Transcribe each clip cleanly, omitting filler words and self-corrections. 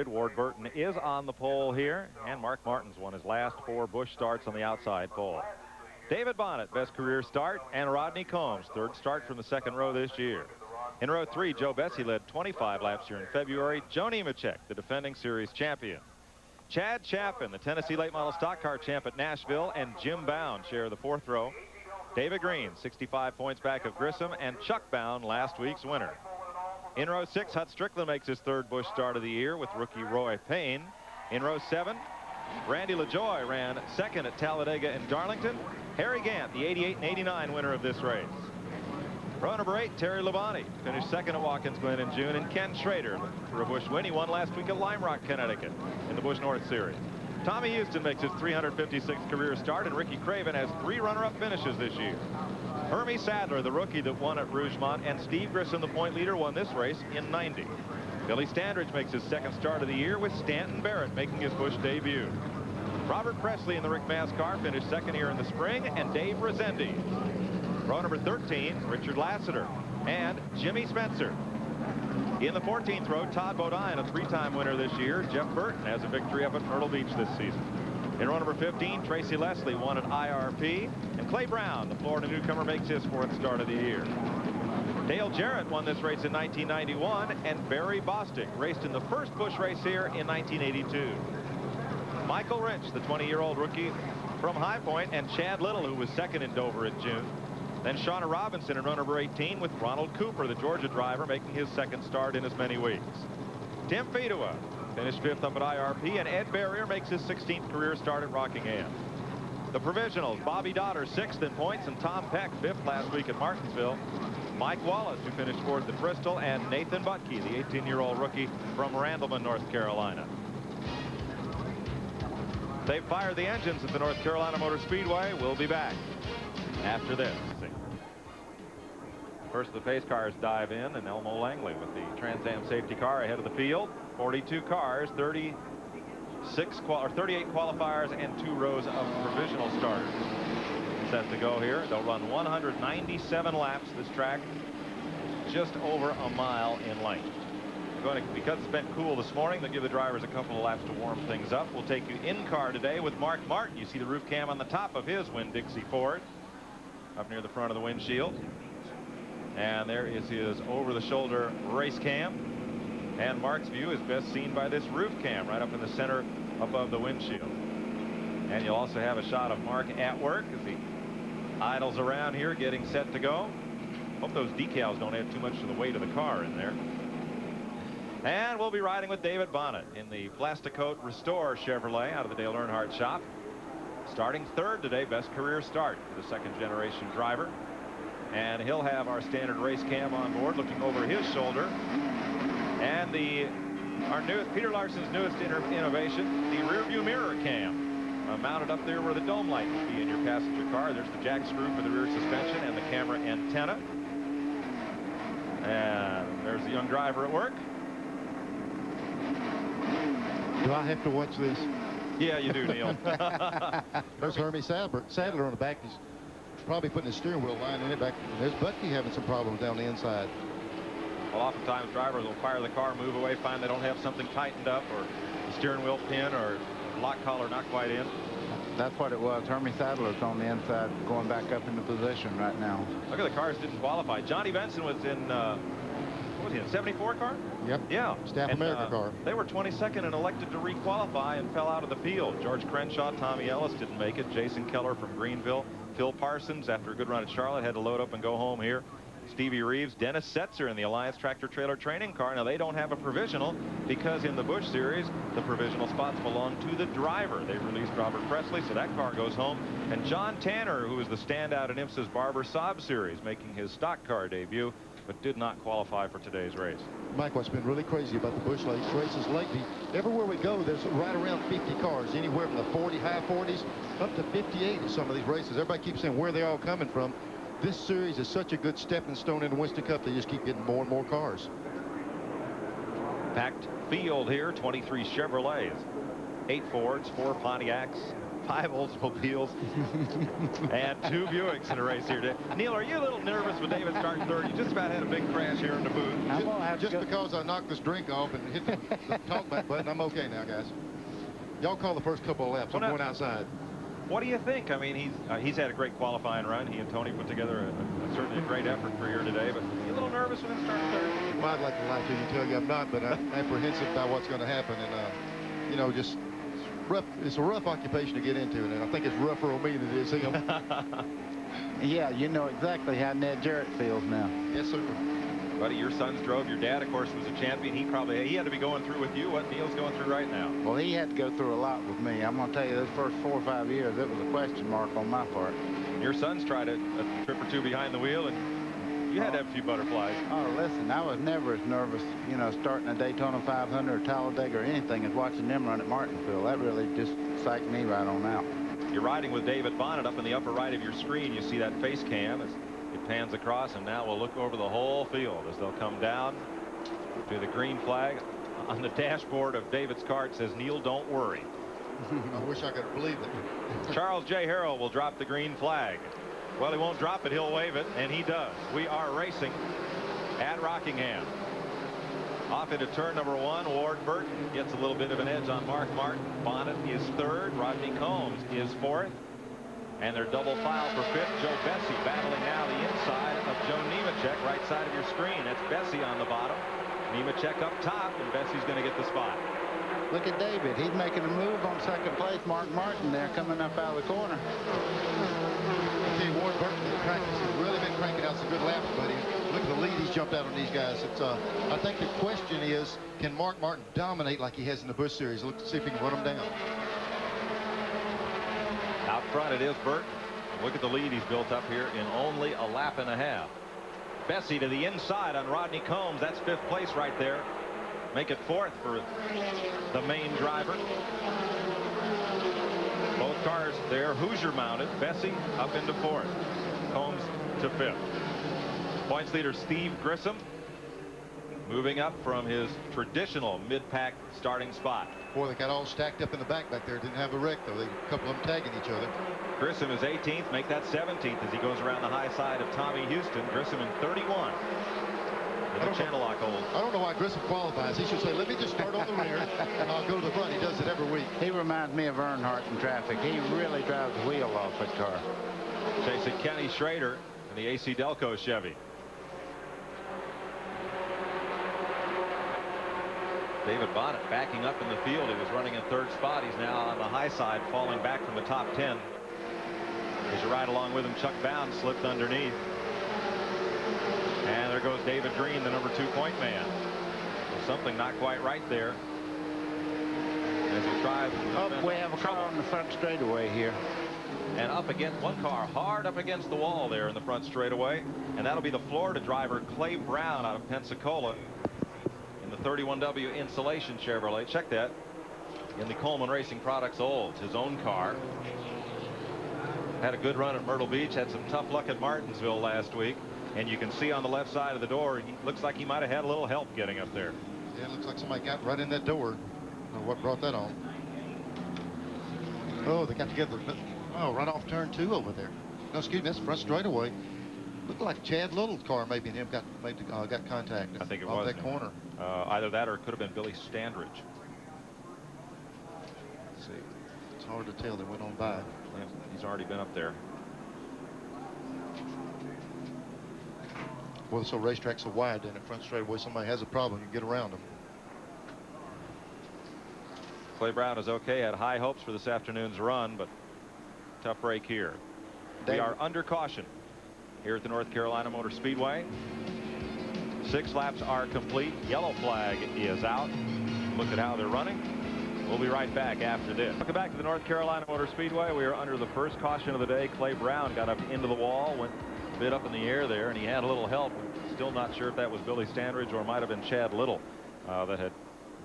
Ward Burton is on the pole here, and Mark Martin's won his last 4 Busch starts on the outside pole. David Bonnet, best career start, and Rodney Combs, third start from the second row this year. In row 3, Joe Bessie led 25 laps here in February. Joe Nemechek, the defending series champion. Chad Chaffin, the Tennessee late model stock car champ at Nashville, and Jim Bound share the 4th row. David Green, 65 points back of Grissom, and Chuck Bound, last week's winner. In row 6, Hut Strickland makes his 3rd Busch start of the year with rookie Roy Payne. In row 7, Randy LaJoie ran 2nd at Talladega and Darlington. Harry Gant, the 88 and 89 winner of this race. Row number 8, Terry Labonte finished 2nd at Watkins Glen in June, and Ken Schrader for a Busch win. He won last week at Lime Rock, Connecticut in the Busch North Series. Tommy Houston makes his 356th career start, and Ricky Craven has 3 runner-up finishes this year. Hermie Sadler, the rookie that won at Rougemont, and Steve Grissom, the point leader, won this race in '90. Billy Standridge makes his 2nd start of the year, with Stanton Barrett making his Busch debut. Robert Presley in the Rick Mast car finished 2nd here in the spring, and Dave Rezendi. Row number 13, Richard Lassiter and Jimmy Spencer. In the 14th row, Todd Bodine, a 3-time winner this year. Jeff Burton has a victory up at Myrtle Beach this season. In row number 15, Tracy Leslie won at IRP, and Clay Brown, the Florida newcomer, makes his 4th start of the year. Dale Jarrett won this race in 1991, and Barry Bostic raced in the first Busch race here in 1982. Michael Rich, the 20-year-old rookie from High Point, and Chad Little, who was 2nd in Dover in June. Then Shauna Robinson in row number 18 with Ronald Cooper, the Georgia driver, making his 2nd start in as many weeks. Tim Fedua finished 5th up at IRP, and Ed Barrier makes his 16th career start at Rockingham. The provisionals, Bobby Dotter 6th in points, and Tom Peck 5th last week at Martinsville. Mike Wallace, who finished 4th at Bristol, and Nathan Butke, the 18-year-old rookie from Randleman, North Carolina. They've fired the engines at the North Carolina Motor Speedway. We'll be back after this. First, the pace cars dive in, and Elmo Langley with the Trans Am safety car ahead of the field. 42 cars, 38 qualifiers, and 2 rows of provisional starters set to go here. They'll run 197 laps. This track just over a mile in length. Because it's been cool this morning, they'll give the drivers a couple of laps to warm things up. We'll take you in car today with Mark Martin. You see the roof cam on the top of his Winn-Dixie Ford up near the front of the windshield. And there is his over-the-shoulder race cam. And Mark's view is best seen by this roof cam right up in the center above the windshield. And you'll also have a shot of Mark at work as he idles around here getting set to go. Hope those decals don't add too much to the weight of the car in there. And we'll be riding with David Bonnet in the Plasticoat Restore Chevrolet out of the Dale Earnhardt shop. Starting 3rd today, best career start for the 2nd-generation driver. And he'll have our standard race cam on board looking over his shoulder. And Peter Larson's newest innovation, the rear view mirror cam, mounted up there where the dome light would be in your passenger car. There's the jack screw for the rear suspension and the camera antenna. And there's the young driver at work. Do I have to watch this? Yeah, you do, Neil. There's Hermie Sadler on the back. He's probably putting his steering wheel line in it back. There's Butke having some problems down the inside. Well, oftentimes drivers will fire the car, move away, find they don't have something tightened up, or the steering wheel pin or lock collar not quite in. That's what it was. Hermie Sadler's on the inside going back up into position right now. Look at the cars didn't qualify. Johnny Benson was in, what was he in, 74 car? Yep. Yeah. Staff America car. They were 22nd and elected to requalify and fell out of the field. George Crenshaw, Tommy Ellis didn't make it. Jason Keller from Greenville. Phil Parsons, after a good run at Charlotte, had to load up and go home here. Stevie Reeves, Dennis Setzer in the Alliance Tractor Trailer training car. Now, they don't have a provisional because in the Busch Series, the provisional spots belong to the driver. They released Robert Presley, so that car goes home. And John Tanner, who is the standout in IMSA's Barber Saab Series, making his stock car debut, but did not qualify for today's race. Mike, what's been really crazy about the Busch races lately, everywhere we go, there's right around 50 cars, anywhere from the high 40s up to 58 in some of these races. Everybody keeps saying where they're all coming from. This series is such a good stepping stone in the Winston Cup. They just keep getting more and more cars. Packed field here, 23 Chevrolets, 8 Fords, 4 Pontiacs, 5 Oldsmobiles, and 2 Buicks in a race here today. Neil, are you a little nervous with David starting third? You just about had a big crash here in the booth. Just because I knocked this drink off and hit the talkback button, I'm okay now, guys. Y'all call the first couple of laps. I'm going outside. What do you think? I mean, he's had a great qualifying run. He and Tony put together certainly a great effort for here today. But you a little nervous with him starting third? Well, I'd like to lie to you and tell you I'm not, but I'm apprehensive about what's going to happen. And, you know, just rough. It's a rough occupation to get into, and I think it's rougher on me than it is him. Yeah, you know exactly how Ned Jarrett feels now. Yes, sir. Buddy, your sons drove. Your dad, of course, was a champion. He had to be going through with you what Neil's going through right now. Well, he had to go through a lot with me. I'm going to tell you, those first 4 or 5 years, it was a question mark on my part. Your sons tried a trip or two behind the wheel, and you had to have a few butterflies. Oh, listen, I was never as nervous, you know, starting a Daytona 500 or Talladega or anything as watching them run at Martinsville. That really just psyched me right on out. You're riding with David Bonnet. Up in the upper right of your screen, you see that face cam as it pans across, and now we'll look over the whole field as they'll come down to the green flag. On the dashboard of David's car, it says, Neil, don't worry. I wish I could believe it. Charles J. Harrell will drop the green flag. Well, he won't drop it, he'll wave it, and he does. We are racing at Rockingham. Off into turn number 1, Ward Burton gets a little bit of an edge on Mark Martin. Bonnet is 3rd. Rodney Combs is 4th. And they're double file for 5th. Joe Bessie battling now the inside of Joe Nemechek, right side of your screen. That's Bessie on the bottom. Nemechek up top, and Bessie's going to get the spot. Look at David. He's making a move on 2nd place. Mark Martin there coming up out of the corner. Okay, Ward Burton in practice has really been cranking out some good laps, buddy. Look at the lead he's jumped out on these guys. It's I think the question is, can Mark Martin dominate like he has in the Busch Series? Look to see if he can run them down. Out front it is Burton. Look at the lead he's built up here in only a lap and a half. Bessie to the inside on Rodney Combs. That's 5th place right there. Make it 4th for the main driver. Both cars there Hoosier mounted. Bessie up into 4th. Combs to 5th. Points leader Steve Grissom moving up from his traditional mid-pack starting spot. Boy, they got all stacked up in the back there. Didn't have a wreck, though. A couple of them tagging each other. Grissom is 18th. Make that 17th as he goes around the high side of Tommy Houston. Grissom in 31. The channel lock hold. I don't know why Grissom qualifies. He should say, let me just start on the rear and I'll go to the front. He does it every week. He reminds me of Earnhardt in traffic. He really drives the wheel off that car. Chasing Kenny Schrader in the ACDelco Chevy. David Bonnet backing up in the field. He was running in 3rd spot. He's now on the high side, falling back from the top 10. As you ride along with him, Chuck Bound slipped underneath. And there goes David Green, the number 2 point man. There's something not quite right there. As he tries. We have a car on the front straightaway here. And up against one car, hard up against the wall there in the front straightaway. And that'll be the Florida driver, Clay Brown, out of Pensacola. The 31W Insulation Chevrolet. Check that. In the Coleman Racing Products Olds, his own car. Had a good run at Myrtle Beach. Had some tough luck at Martinsville last week. And you can see on the left side of the door, he looks like he might have had a little help getting up there. Yeah, it looks like somebody got right in that door. I don't know what brought that on. Oh, they got together. Oh, right off turn 2 over there. No, excuse me, that's front straightaway. Looked like Chad Little's car, maybe, and him got contact. I think it off was that corner. Either that or it could have been Billy Standridge. Let's see. It's hard to tell. They went on by. Yeah, he's already been up there. Well, so racetrack's so wide in the front straightaway. Somebody has a problem, you get around them. Clay Brown is okay. Had high hopes for this afternoon's run, but tough break here. We are under caution here at the North Carolina Motor Speedway. 6 laps are complete. Yellow flag is out. Look at how they're running. We'll be right back after this. Welcome back to the North Carolina Motor Speedway. We are under the first caution of the day. Clay Brown got up into the wall, went a bit up in the air there, and he had a little help. Still not sure if that was Billy Standridge or might have been Chad Little that had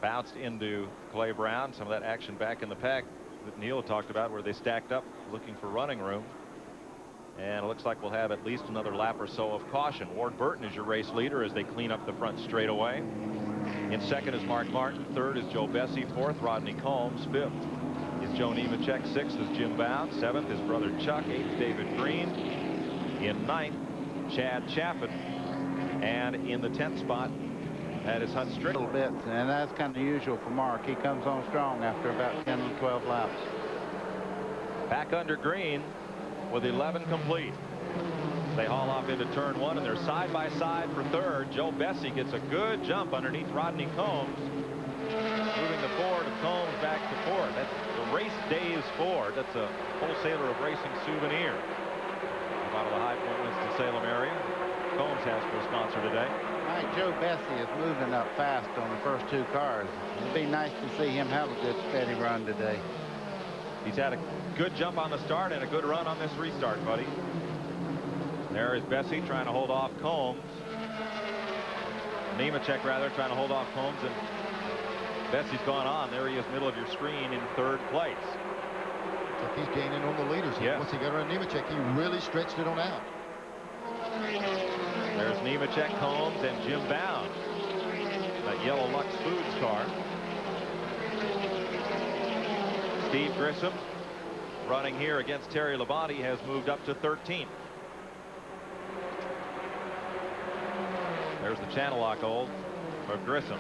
bounced into Clay Brown. Some of that action back in the pack that Neil talked about, where they stacked up looking for running room. And it looks like we'll have at least another lap or so of caution. Ward Burton is your race leader as they clean up the front straightaway. In 2nd is Mark Martin. 3rd is Joe Bessie. 4th, Rodney Combs. 5th is Joe Nemechek. 6th is Jim Bound. 7th his brother Chuck. 8th David Green. In 9th, Chad Chaffin. And in the 10th spot, that is Hunt Strickland. A little bit, and that's kind of usual for Mark. He comes on strong after about 10 or 12 laps. Back under green with 11 complete. They haul off into turn 1, and they're side by side for 3rd. Joe Bessie gets a good jump underneath Rodney Combs. Moving the Ford of Combs back to 4th. That's the Race Days Ford. That's a wholesaler of racing souvenir. Out of the High Point Winston-Salem area. Combs has for a sponsor today. Right, Joe Bessie is moving up fast on the first 2 cars. It'd be nice to see him have a good steady run today. He's had a good jump on the start and a good run on this restart, buddy. There is Bessie trying to hold off Combs. Nemechek rather trying to hold off Combs, and Bessie's gone on. There he is, middle of your screen, in 3rd place. Like he's gaining on the leaders. Yes. Once he got around Nemechek, he really stretched it on out. There's Nemechek, Combs, and Jim Bound. That yellow Lux Foods car. Steve Grissom, running here against Terry Labonte, has moved up to 13th. There's the channel lock hold of Grissom.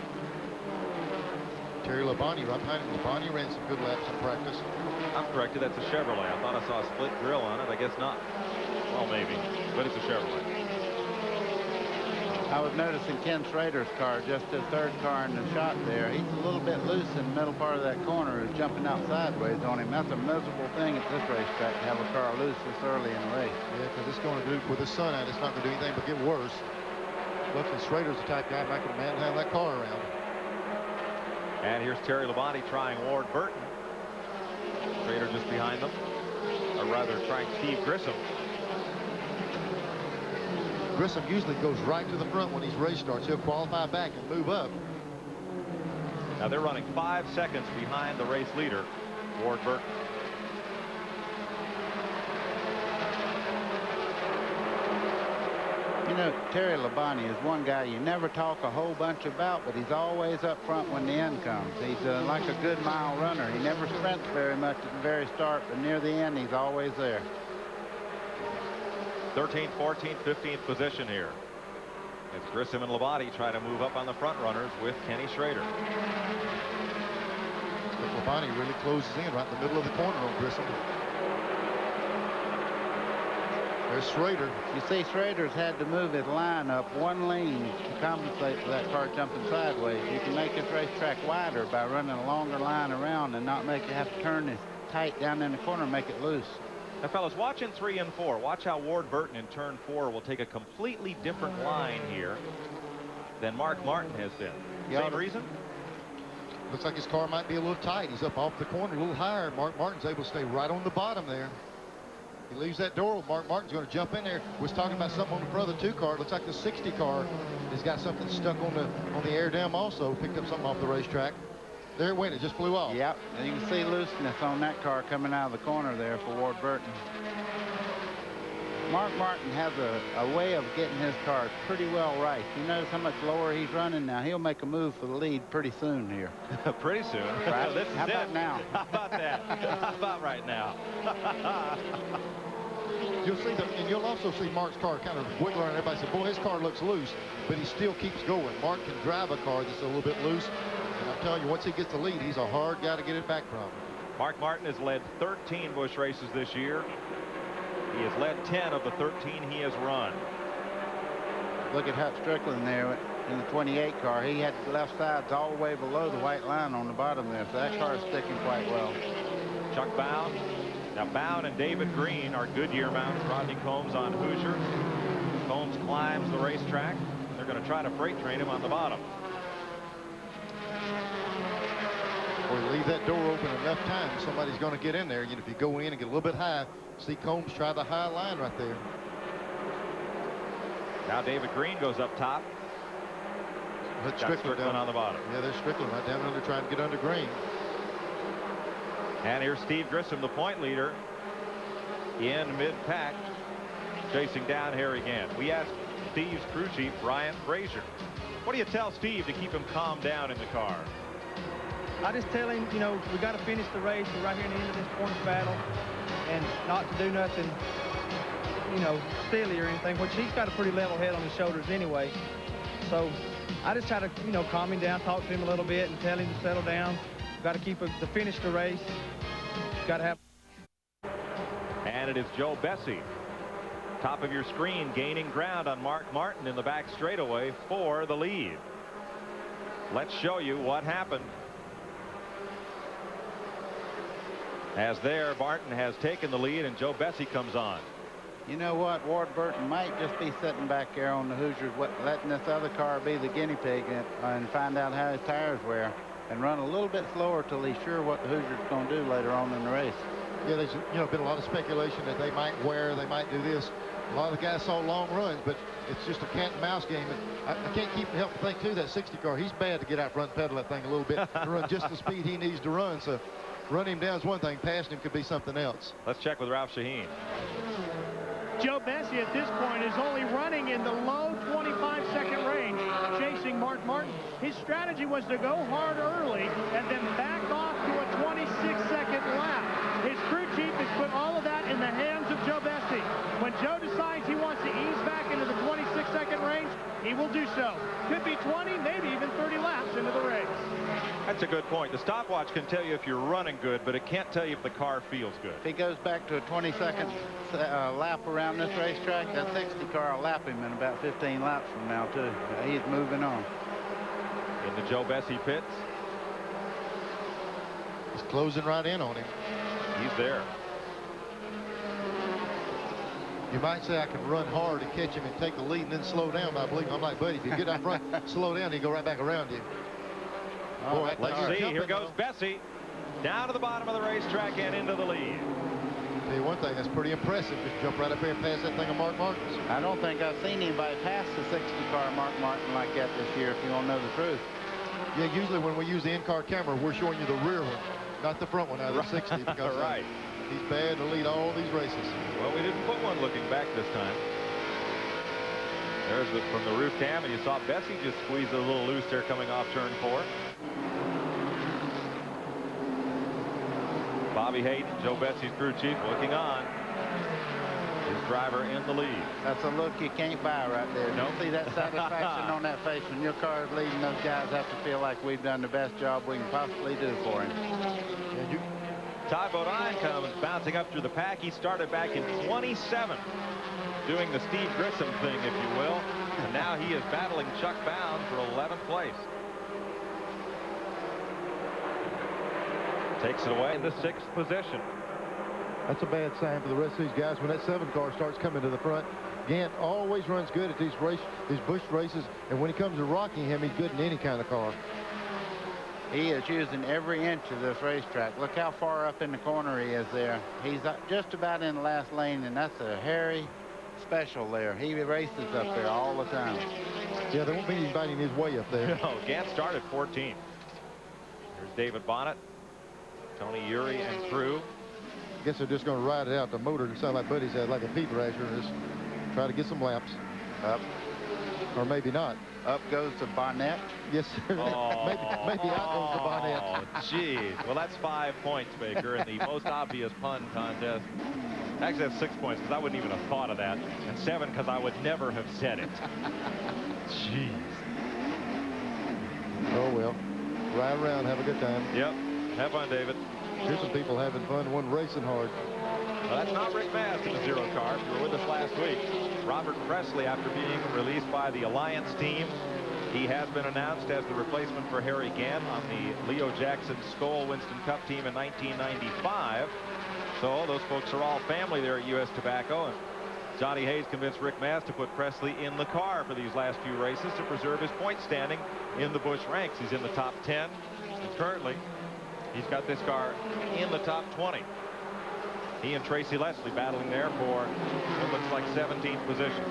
Terry Labonte right behind him. Labonte ran some good laps in practice. I'm corrected. That's a Chevrolet. I thought I saw a split grill on it. I guess not. Well, maybe, but it's a Chevrolet. I was noticing Ken Schrader's car, just his 3rd car in the shot there. He's a little bit loose in the middle part of that corner. He's jumping out sideways on him. That's a miserable thing at this racetrack to have a car loose this early in the race. Yeah, because it's going to do, with the sun out, it's not going to do anything but get worse. Luckily, Schrader's the type guy not going to manhandle that car around. And here's Terry Labonte trying Ward Burton. Schrader just behind them. Or rather, trying Steve Grissom. Grissom usually goes right to the front when these race starts. He'll qualify back and move up. Now they're running 5 seconds behind the race leader, Ward Burton. You know, Terry Labonte is one guy you never talk a whole bunch about, but he's always up front when the end comes. He's like a good mile runner. He never sprints very much at the very start, but near the end, he's always there. 13th, 14th, 15th position here. It's Grissom and Labonte trying to move up on the front runners with Kenny Schrader. But Labonte really closes in right in the middle of the corner on Grissom. There's Schrader. You see, Schrader's had to move his line up 1 lane to compensate for that car jumping sideways. You can make this racetrack wider by running a longer line around and not make it have to turn this tight down in the corner and make it loose. Now, fellas, watch in 3 and 4. Watch how Ward Burton in turn 4 will take a completely different line here than Mark Martin has been. Same reason? Looks like his car might be a little tight. He's up off the corner a little higher. Mark Martin's able to stay right on the bottom there. He leaves that door. Mark Martin's going to jump in there. Was talking about something on the front of the 2 car. It looks like the 60 car has got something stuck on the air dam also. Picked up something off the racetrack. There it went. It just flew off. Yep. And you can see looseness on that car coming out of the corner there for Ward Burton. Mark Martin has a way of getting his car pretty well right. You notice how much lower he's running now. He'll make a move for the lead pretty soon here. Pretty soon. Right? This is How about now? How about that? How about right now? You'll see and you'll also see Mark's car kind of wiggle around. Everybody said, boy, his car looks loose, but he still keeps going. Mark can drive a car that's a little bit loose. And I'm telling you, once he gets the lead, he's a hard guy to get it back from. Mark Martin has led 13 Busch races this year. He has led 10 of the 13 he has run. Look at Hut Strickland there in the 28 car. He had the left sides all the way below the white line on the bottom there, so that car is sticking quite well. Chuck Bound. Now Bound and David Green are Goodyear mounts. Rodney Combs on Hoosier. Combs climbs the racetrack. They're going to try to freight train him on the bottom. Or leave that door open enough time, somebody's going to get in there. You know, if you go in and get a little bit high, see Combs try the high line right there. Now David Green goes up top. Got Strickland on the bottom. Yeah, there's Strickland right down under trying to get under Green. And here's Steve Grissom, the point leader, in mid-pack, chasing down Harry Gant. We asked Steve's crew chief, Ryan Frazier, what do you tell Steve to keep him calmed down in the car? I just tell him, you know, we got to finish the race. We're right here in the end of this points battle, and not to do nothing, you know, silly or anything, which he's got a pretty level head on his shoulders anyway. So I just try to, you know, calm him down, talk to him a little bit, and tell him to settle down. Got to keep to finish the race. Got to have. And it is Joe Bessie, top of your screen, gaining ground on Mark Martin in the back straightaway for the lead. Let's show you what happened. As there, Martin has taken the lead, and Joe Bessie comes on. You know what? Ward Burton might just be sitting back there on the Hoosiers, letting this other car be the guinea pig and find out how his tires wear and run a little bit slower till he's sure what the Hoosiers are going to do later on in the race. Yeah, there's been a lot of speculation that they might wear, they might do this. A lot of the guys saw long runs, but it's just a cat and mouse game. And I can't help but think too, that 60 car, he's bad to get out front pedal that thing a little bit to run just the speed he needs to run. So running him down is one thing, passing him could be something else. Let's check with Ralph Shaheen. Joe Bessie at this point is only running in the low 25-second range, chasing Mark Martin. His strategy was to go hard early and then back off to a 26-second lap. His crew chief has put all of that in the hands of Joe Bessie. When Joe decides he wants to ease back into the 26-second range, he will do so. Could be 20, maybe even 30 laps into the race. That's a good point. The stopwatch can tell you if you're running good, but it can't tell you if the car feels good. If he goes back to a 20-second lap around this racetrack, that 60 car will lap him in about 15 laps from now, too. He's moving on. In the Joe Bessie pits. He's closing right in on him. He's there. You might say I can run hard and catch him and take the lead and then slow down, but I believe I'm like, buddy, if you get out front, slow down, he'll go right back around you. Oh, Boy, let's see. Here goes Bessie down to the bottom of the racetrack and into the lead. Tell you one thing, that's pretty impressive. Just jump right up here and pass that thing of Mark Martin's. I don't think I've seen anybody pass the 60 car Mark Martin like that this year, if you want to know the truth. Yeah, usually when we use the in-car camera, we're showing you the rear one, not the front one out of the 60. Because right. He's bad to lead all these races. Well, we didn't put one looking back this time. There's it from the roof cam, and you saw Bessie just squeeze a little loose there coming off turn 4. Bobby Hayden, Joe Bessie's crew chief, looking on. His driver in the lead. That's a look you can't buy right there. Nope. Don't see that satisfaction on that face when your car is leading. Those guys have to feel like we've done the best job we can possibly do for him. Yeah, Ty Bodine comes bouncing up through the pack. He started back in 27, doing the Steve Grissom thing, if you will. And now he is battling Chuck Bound for 11th place. Takes it away in the 6th position. That's a bad sign for the rest of these guys when that 7 car starts coming to the front. Gant always runs good at these bush races, and when he comes to Rockingham, he's good in any kind of car. He is using every inch of this racetrack. Look how far up in the corner he is there. He's just about in the last lane, and that's a hairy special there. He races up there all the time. Yeah, there won't be anybody in his way up there. No, Gant started 14. Here's David Bonnet, Tony Urey, and crew. I guess they're just going to ride it out. The motor and sound like Buddy's had like a peat rasher and just try to get some laps. Up. Or maybe not. Up goes to Bonnet. Yes, sir. Oh, maybe out goes to Bonnet. Oh, geez. Well, that's 5 points, Baker, in the most obvious pun contest. Actually, that's 6 points because I wouldn't even have thought of that. And 7 because I would never have said it. Jeez. Oh, well. Ride around, have a good time. Yep. Have fun, David. Here's some people having fun, one racing hard. Well, that's not Rick Mast in the 0 car. If you were with us last week. Robert Presley, after being released by the Alliance team, he has been announced as the replacement for Harry Gant on the Leo Jackson Skoll Winston Cup team in 1995. So those folks are all family there at U.S. Tobacco. And Johnny Hayes convinced Rick Mast to put Presley in the car for these last few races to preserve his point standing in the Busch ranks. He's in the top 10. And currently, he's got this car in the top 20. He and Tracy Leslie battling there for what looks like 17th position.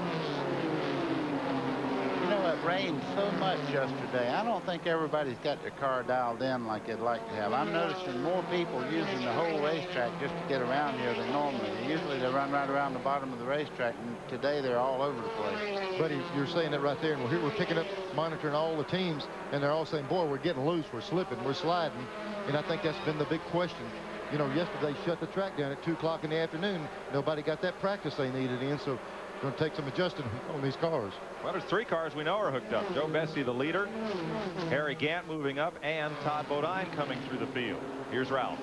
You know, it rained so much yesterday. I don't think everybody's got their car dialed in like they'd like to have. I'm noticing more people using the whole racetrack just to get around here than normally. Usually they run right around the bottom of the racetrack, and today they're all over the place. Buddy, you're saying that right there, and we're picking up, monitoring all the teams, and they're all saying, boy, we're getting loose, we're slipping, we're sliding. And I think that's been the big question. You know, yesterday shut the track down at 2 o'clock in the afternoon. Nobody got that practice they needed in, so going to take some adjusting on these cars. Well, there's 3 cars we know are hooked up. Joe Bessie, the leader, Harry Gant moving up, and Todd Bodine coming through the field. Here's Ralph.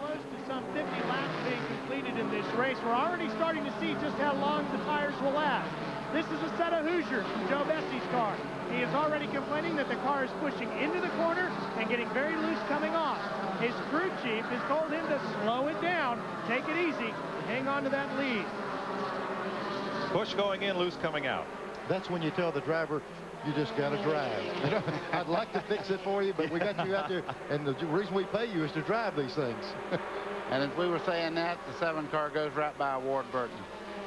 Close to some 50 laps being completed in this race. We're already starting to see just how long the tires will last. This is a set of Hoosiers from Joe Bessie's car. He is already complaining that the car is pushing into the corner and getting very loose coming off. His crew chief has told him to slow it down, take it easy, hang on to that lead. Push going in, loose coming out. That's when you tell the driver, you just got to drive. I'd like to fix it for you, but we got you out there, and the reason we pay you is to drive these things. And as we were saying that, the 7 car goes right by Ward Burton.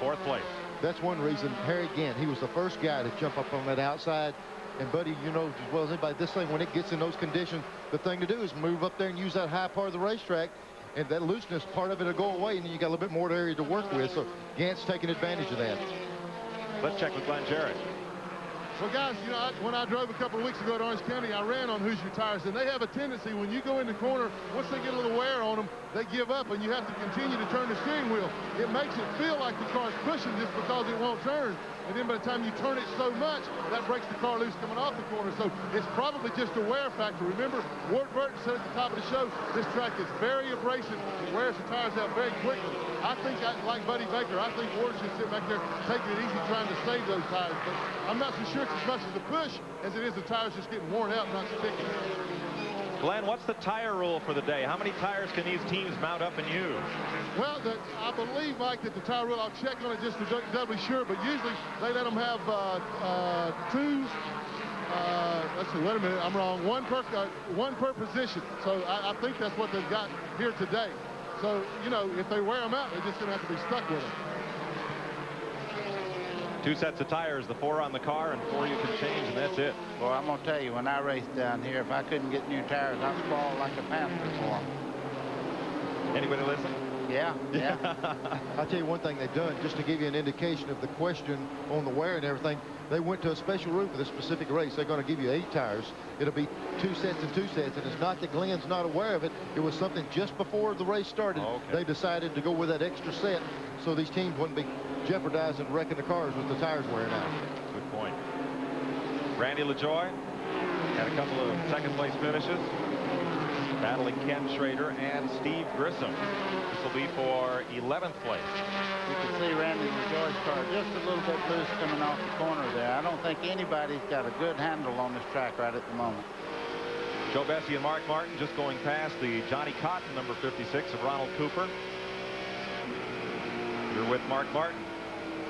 4th place. That's one reason. Harry Gant, he was the first guy to jump up on that outside. And, buddy, you know as well as anybody, this thing, when it gets in those conditions, the thing to do is move up there and use that high part of the racetrack. And that looseness part of it will go away, and then you got a little bit more area to work with. So Gant's taking advantage of that. Let's check with Glenn Jarrett. Well, guys, you know, when I drove a couple of weeks ago to Orange County, I ran on Hoosier tires, and they have a tendency, when you go in the corner, once they get a little wear on them, they give up, and you have to continue to turn the steering wheel. It makes it feel like the car's pushing just because it won't turn. And then by the time you turn it so much, that breaks the car loose coming off the corner. So it's probably just a wear factor. Remember, Ward Burton said at the top of the show, this track is very abrasive. It wears the tires out very quickly. I think, like Buddy Baker, I think Ward's just sitting back there taking it easy, trying to save those tires. But I'm not so sure it's as much as the push as it is the tires just getting worn out and not sticking. Glenn, what's the tire rule for the day? How many tires can these teams mount up and use? Well, I believe, Mike, that the tire rule, I'll check on it just to be doubly sure, but usually they let them have 2, let's see, wait a minute, I'm wrong, one per position. So I think that's what they've got here today. So, you know, if they wear them out, they're just going to have to be stuck with them. 2 sets of tires, the 4 on the car and 4 you can change, and that's it. Well, I'm going to tell you, when I raced down here, if I couldn't get new tires, I'd sprawl like a panther for them. Anybody listen? Yeah. I'll tell you one thing they've done, just to give you an indication of the question on the wear and everything. They went to a special rule for this specific race. They're going to give you 8 tires. It'll be 2 sets and 2 sets. And it's not that Glenn's not aware of it. It was something just before the race started. Okay. They decided to go with that extra set so these teams wouldn't be jeopardizing wrecking the cars with the tires wearing out. Good point. Randy LaJoy had a couple of second-place finishes, battling Ken Schrader and Steve Grissom. This will be for 11th place. You can see Randy LaJoy's car just a little bit loose coming off the corner there. I don't think anybody's got a good handle on this track right at the moment. Joe Bessie and Mark Martin just going past the Johnny Cotton, number 56 of Ronald Cooper. You're with Mark Martin.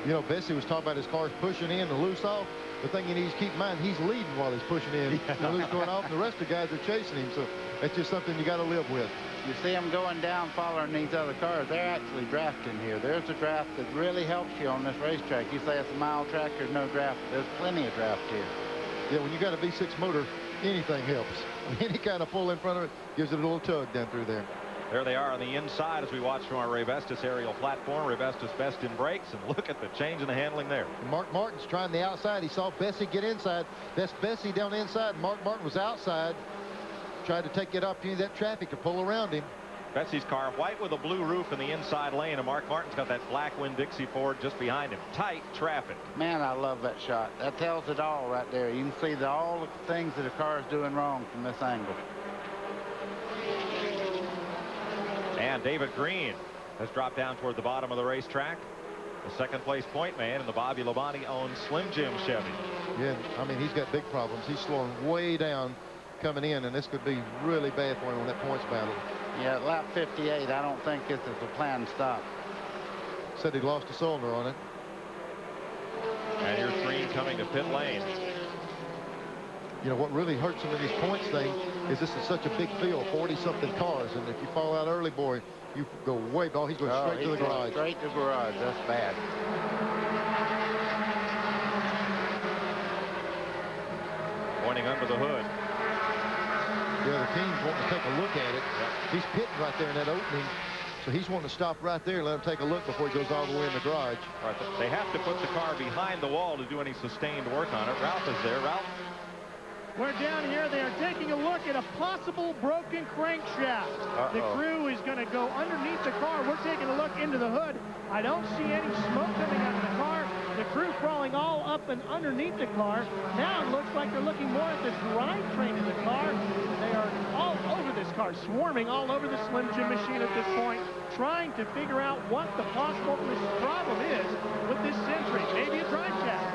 You know, Bessie was talking about his cars pushing in and loose off. The thing you need to keep in mind, he's leading while he's pushing in and loose going off, and the rest of the guys are chasing him. So that's just something you got to live with. You see them going down following these other cars. They're actually drafting here. There's a draft that really helps you on this racetrack. You say it's a mile track, there's no draft. There's plenty of draft here. Yeah, when you got a V6 motor, anything helps. Any kind of pull in front of it gives it a little tug down through there. There they are on the inside as we watch from our Ray Vestas aerial platform. Ray Vestas best in brakes, and look at the change in the handling there. Mark Martin's trying the outside. He saw Bessie get inside. That's Bessie down the inside. Mark Martin was outside. Tried to take that opportunity, that traffic, to pull around him. Bessie's car white with a blue roof in the inside lane, and Mark Martin's got that black Winn-Dixie Ford just behind him. Tight traffic. Man, I love that shot. That tells it all right there. You can see all the things that a car is doing wrong from this angle. And David Green has dropped down toward the bottom of the racetrack. The second place point man in the Bobby Labonte-owned Slim Jim Chevy. Yeah, I mean, he's got big problems. He's slowing way down coming in, and this could be really bad for him on that points battle. Yeah, at lap 58, I don't think this is a planned stop. Said he lost a cylinder on it. And here's Green coming to pit lane. You know, what really hurts him in these points thing is this is such a big field, 40-something cars, and if you fall out early, boy, you go way back. He's going straight to the garage. Straight to the garage. That's bad. Pointing under the hood. Yeah, the team's wanting to take a look at it. He's pitting right there in that opening So he's wanting to stop right there and let him take a look before he goes all the way in the garage. Right, they have to put the car behind the wall to do any sustained work on it. Ralph is there. Ralph? We're down here. They are taking a look at a possible broken crankshaft. The crew is going to go underneath the car. We're taking a look into the hood. I don't see any smoke coming out of the car. The crew crawling all up and underneath the car. Now it looks like they're looking more at the drivetrain in the car. They are all over this car, swarming all over the Slim Jim machine at this point, trying to figure out what the possible problem is with this Century. Maybe a drive shaft.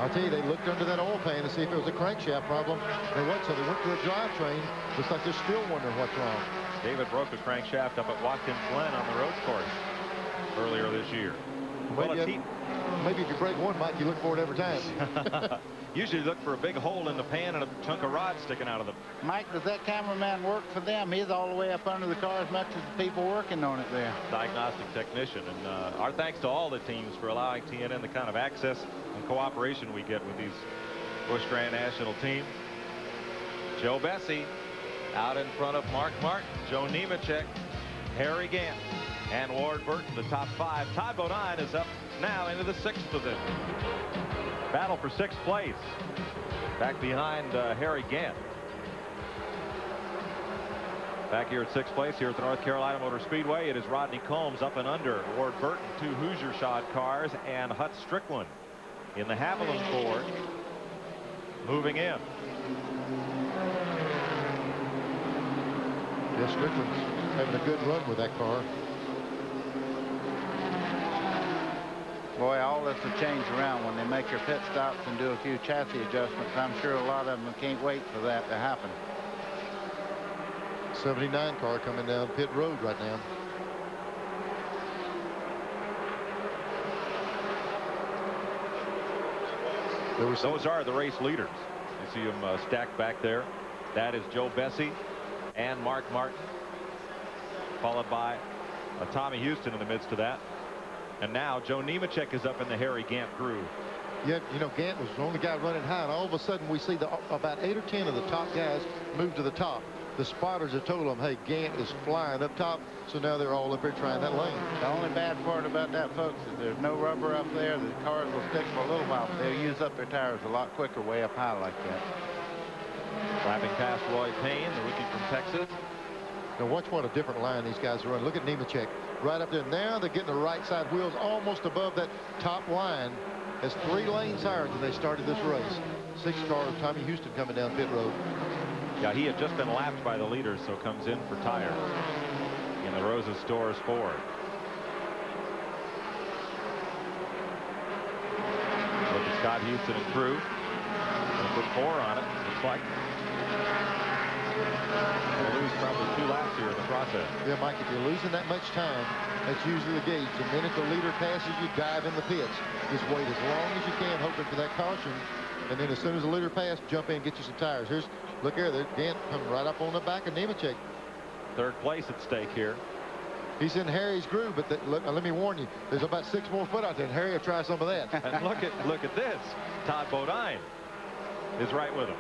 I'll tell you, they looked under that oil pan to see if it was a crankshaft problem. There was, so they went to the drivetrain. Looks like they're still wondering what's wrong. David broke a crankshaft up at Watkins Glen on the road course earlier this year. Maybe if you break one, Mike, you look for it every time. Usually look for a big hole in the pan and a chunk of rod sticking out of the... Mike, does that cameraman work for them? He's all the way up under the car as much as the people working on it there. Diagnostic technician. And our thanks to all the teams for allowing TNN the kind of access and cooperation we get with these Busch Grand National teams. Joe Bessie out in front of Mark Martin, Joe Nemechek, Harry Gant, and Ward Burton, the top 5. Todd Bodine is up now into the 6th position. Battle for 6th place. Back behind Harry Gant. Back here at 6th place here at the North Carolina Motor Speedway, it is Rodney Combs up and under Ward Burton, 2 Hoosier shod cars, and Hut Strickland in the Haviland Ford moving in. Yes, Strickland's having a good run with that car. Boy, all this will change around when they make their pit stops and do a few chassis adjustments. I'm sure a lot of them can't wait for that to happen. 79 car coming down pit road right now. Those are the race leaders. You see them stacked back there. That is Joe Bessie and Mark Martin, followed by Tommy Houston in the midst of that. And now Joe Nemechek is up in the Harry Gant crew. Yeah, you know, Gant was the only guy running high, and all of a sudden we see about 8 or 10 of the top guys move to the top. The spotters have told them, hey, Gant is flying up top, so now they're all up here trying that lane. The only bad part about that, folks, is there's no rubber up there. The cars will stick for a little while, but they'll use up their tires a lot quicker way up high like that. Lapping past Roy Payne, the rookie from Texas. Now watch what a different line these guys are running. Look at Nemechek right up there. Now they're getting the right side wheels almost above that top line. It's 3 lanes higher than they started this race. 6 cars, Tommy Houston coming down pit road. Yeah, he had just been lapped by the leaders, so comes in for tires in the Rosa Stores Ford. Look at Scott Houston and crew. Gonna put 4 on it. Looks like they'll lose probably 2 laps here in the process. Yeah, Mike, if you're losing that much time, that's usually the gauge. The minute the leader passes, you dive in the pits. Just wait as long as you can, hoping for that caution. And then as soon as the leader passes, jump in and get you some tires. Here's, look here, there's Gant coming right up on the back of Nemechek. 3rd place at stake here. He's in Harry's groove, but look, let me warn you, there's about 6 more foot out there, and Harry will try some of that. And look at this. Todd Bodine is right with him.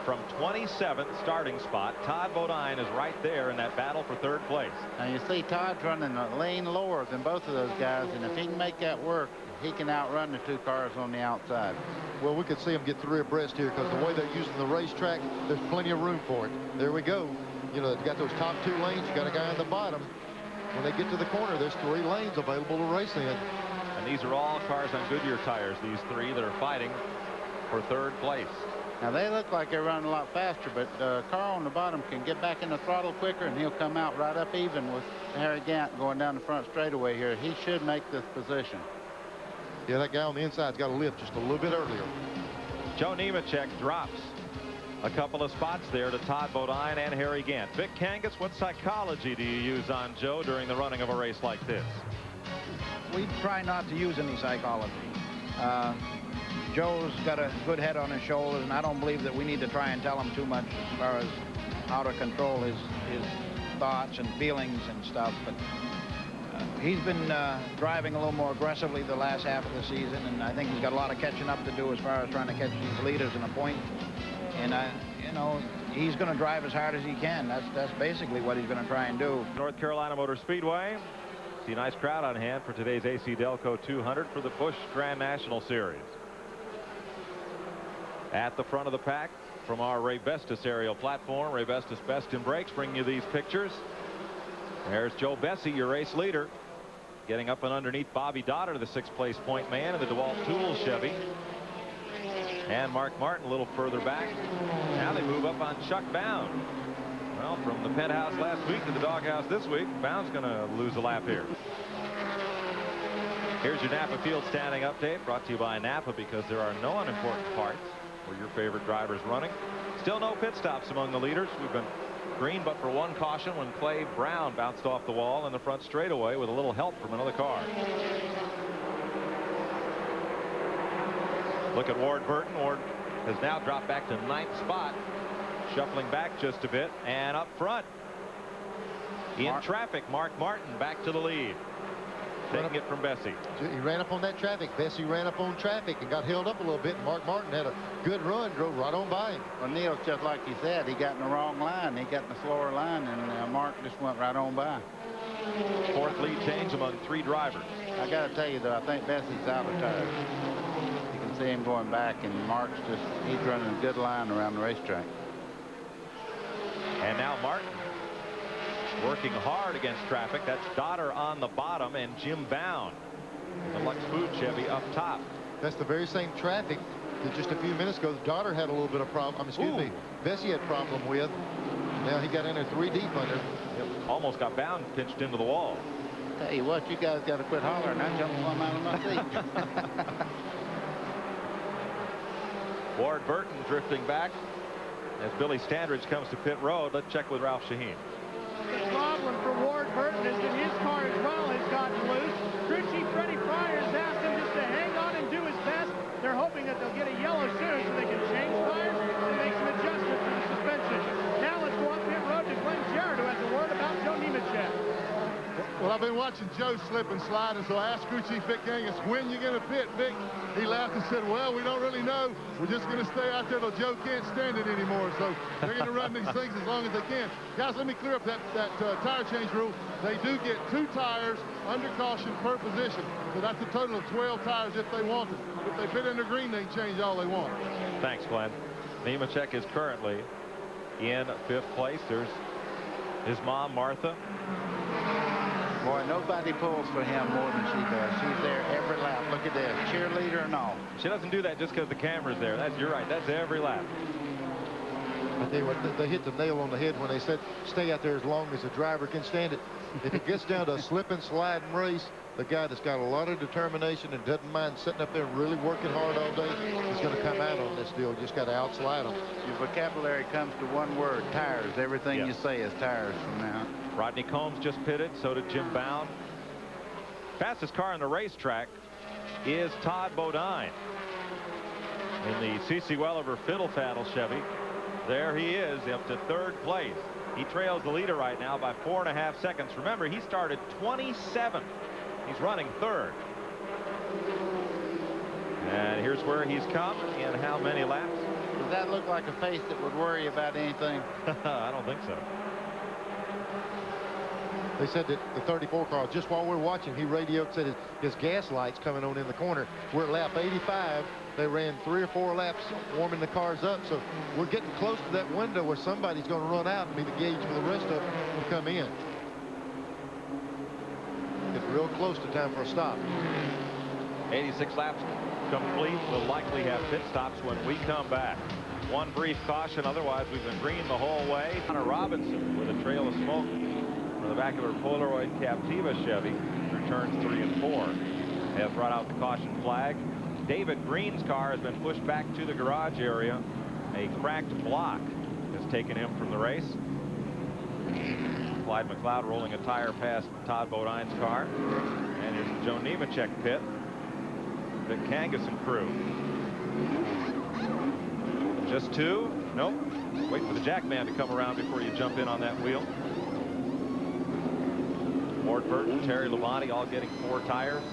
From 27th starting spot, Todd Bodine is right there in that battle for 3rd place. Now you see Todd's running a lane lower than both of those guys, and if he can make that work, he can outrun the 2 cars on the outside. Well, we could see them get 3 abreast here because the way they're using the racetrack, there's plenty of room for it. There we go. You know, they've got those top 2 lanes. You got a guy in the bottom. When they get to the corner, there's 3 lanes available to race in. And these are all cars on Goodyear tires, these 3 that are fighting for 3rd place. Now they look like they're running a lot faster, but the car on the bottom can get back in the throttle quicker, and he'll come out right up even with Harry Gant going down the front straightaway here. He should make this position. Yeah, that guy on the inside's got to lift just a little bit earlier. Joe Nemechek drops a couple of spots there to Todd Bodine and Harry Gant. Vic Kangas, what psychology do you use on Joe during the running of a race like this? We try not to use any psychology. Joe's got a good head on his shoulders, and I don't believe that we need to try and tell him too much as far as how to control his thoughts and feelings and stuff. But he's been driving a little more aggressively the last half of the season, and I think he's got a lot of catching up to do as far as trying to catch these leaders in a point. And you know, he's going to drive as hard as he can. That's basically what he's going to try and do. North Carolina Motor Speedway. See a nice crowd on hand for today's ACDelco 200 for the Busch Grand National Series. At the front of the pack from our Ray Bestis aerial platform, Ray Bestis Best in Brakes, bringing you these pictures. There's Joe Bessie, your race leader, getting up and underneath Bobby Dotter, the 6th place point man in the DeWalt Tools Chevy. And Mark Martin a little further back. Now they move up on Chuck Bound. Well, from the penthouse last week to the doghouse this week, Bound's going to lose a lap here. Here's your Napa Field standing update, brought to you by Napa, because there are no unimportant parts where your favorite driver's running. Still no pit stops among the leaders. We've been green but for one caution when Clay Brown bounced off the wall in the front straightaway with a little help from another car. Look at Ward Burton. Ward has now dropped back to 9th spot, shuffling back just a bit, and up front in traffic, Mark Martin back to the lead, taking it from Bessie. He ran up on that traffic. Bessie ran up on traffic and got held up a little bit. Mark Martin had a good run, drove right on by him. Well, Neil, just like you said, he got in the wrong line. He got in the slower line, and Mark just went right on by. 4th lead change among 3 drivers. I got to tell you, though, I think Bessie's out of tires. You can see him going back, and Mark's he's running a good line around the racetrack. And now Martin working hard against traffic. That's Dotter on the bottom and Jim Bound, the Lux Food Chevy, up top. That's the very same traffic that just a few minutes ago Dotter had a little bit of problem. Bessie had problem with. Now he got in there 3 deep under. Yep. Almost got Bound pinched into the wall. Tell you what, you guys got to quit hollering. I jumped one out of my seat. Ward Burton drifting back as Billy Standridge comes to pit road. Let's check with Ralph Shaheen. The problem for Ward Burton is that his car as well has gotten loose. Crew Chief Freddie Pryor has asked him just to hang on and do his best. They're hoping that they'll get a yellow soon so they can change tires and make some adjustments to the suspension. Now let's go up pit road to Glenn Jarrett, who has a word about Joe Nemechek. Well, I've been watching Joe slip and slide, and so I asked crew chief Vic Angus, when you going to pit, Vic? He laughed and said, well, we don't really know. We're just going to stay out there till Joe can't stand it anymore. So they're going to run these things as long as they can. Guys, let me clear up that tire change rule. They do get 2 tires under caution per position. So that's a total of 12 tires if they want it. If they pit under green, they can change all they want. Thanks, Glenn. Nemechek is currently in 5th place. There's his mom, Martha. Boy, nobody pulls for him more than she does. She's there every lap. Look at this, cheerleader and all. She doesn't do that just because the camera's there. You're right. That's every lap. I tell you what, they hit the nail on the head when they said stay out there as long as the driver can stand it. If it gets down to a slip and slide race, the guy that's got a lot of determination and doesn't mind sitting up there and really working hard all day is going to come out on this deal. You just got to outslide them. Your vocabulary comes to one word, tires. Everything you say is tires from now. Rodney Combs just pitted. So did Jim Bound. Fastest car on the racetrack is Todd Bodine in the C.C. Welliver Fiddle Faddle Chevy. There he is, up to 3rd place. He trails the leader right now by 4.5 seconds. Remember, he started 27th. He's running 3rd. And here's where he's come in how many laps? Does that look like a face that would worry about anything? I don't think so. They said that the 34 car, just while we're watching, he radioed, said his gas lights coming on in the corner. We're at lap 85. They ran 3 or 4 laps warming the cars up. So we're getting close to that window where somebody's going to run out and be the gauge for the rest of them to come in. Getting real close to time for a stop. 86 laps complete. We'll likely have pit stops when we come back. One brief caution, otherwise we've been green the whole way. Connor Robinson with a trail of smoke from the back of her Polaroid Captiva Chevy through turns 3 and 4. Has brought out the caution flag. David Green's car has been pushed back to the garage area. A cracked block has taken him from the race. Clyde McLeod rolling a tire past Todd Bodine's car. And here's Joe Nemechek pit. Vic Kangas and crew. Just 2? Nope. Wait for the jackman to come around before you jump in on that wheel. Ward Burton, Terry Labonte all getting 4 tires.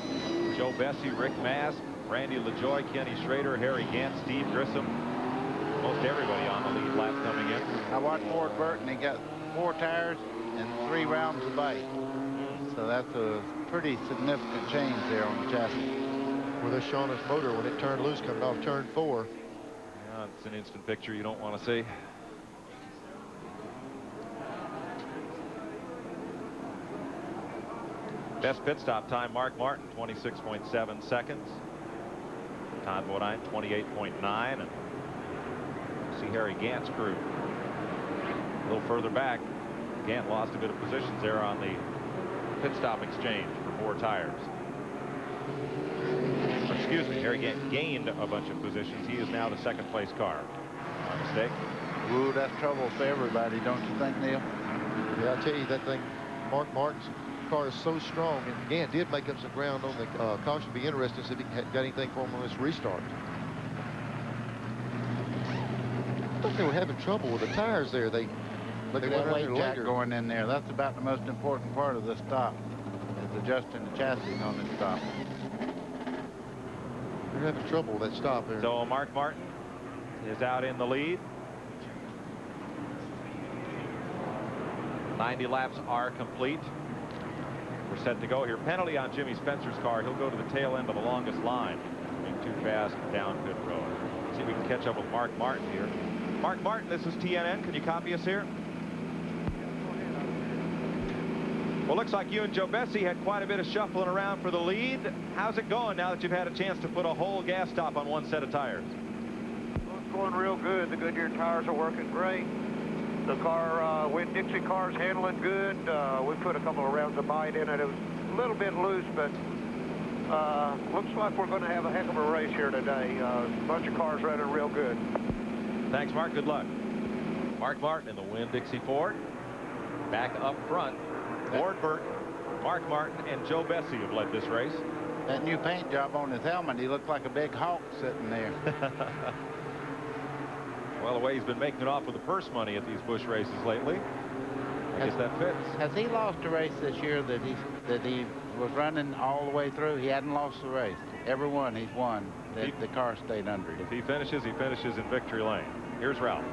Joe Bessie, Rick Mask, Randy LaJoy, Kenny Schrader, Harry Gant, Steve Grissom. Most everybody on the lead lap coming in. I watched Ford Burton. He got 4 tires and 3 rounds of bite. So that's a pretty significant change there on the chassis. Well, there's Shauna's motor when it turned loose coming off turn 4. Yeah, it's an instant picture you don't want to see. Best pit stop time, Mark Martin, 26.7 seconds. Todd Bodine, 28.9. And see Harry Gant's crew a little further back. Gant lost a bit of positions there on the pit stop exchange for 4 tires. Or, excuse me, Harry Gant gained a bunch of positions. He is now the 2nd place car. My mistake. Ooh, that's trouble for everybody, don't you think, Neil? Yeah, I tell you, that thing, Mark Martin's car is so strong, and Gant did make up some ground on the caution. It'd be interesting to see if he got anything for him on this restart. I thought they were having trouble with the tires there. They Look at that weight jack going in there. That's about the most important part of the stop, is adjusting the chassis on this stop. They're having trouble with that stop there. So Mark Martin is out in the lead. 90 laps are complete. We're set to go here. Penalty on Jimmy Spencer's car. He'll go to the tail end of the longest line. Being too fast down pit road. See if we can catch up with Mark Martin here. Mark Martin, this is TNN. Can you copy us here? Well, looks like you and Joe Bessie had quite a bit of shuffling around for the lead. How's it going now that you've had a chance to put a whole gas stop on one set of tires? Well, it's going real good. The Goodyear tires are working great. The car, Winn-Dixie car's handling good. We put a couple of rounds of bite in it. It was a little bit loose, but looks like we're going to have a heck of a race here today. A bunch of cars running real good. Thanks, Mark. Good luck. Mark Martin in the Winn-Dixie Ford. Back up front, Ford Burton, Mark Martin, and Joe Bessie have led this race. That new paint job on his helmet, he looked like a big hawk sitting there. Well, the way he's been making it off with the purse money at these Busch races lately, I guess that fits. Has he lost a race this year that he was running all the way through? He hadn't lost the race. Every one he's won, the car stayed under him. If he finishes in victory lane. Here's Ralph.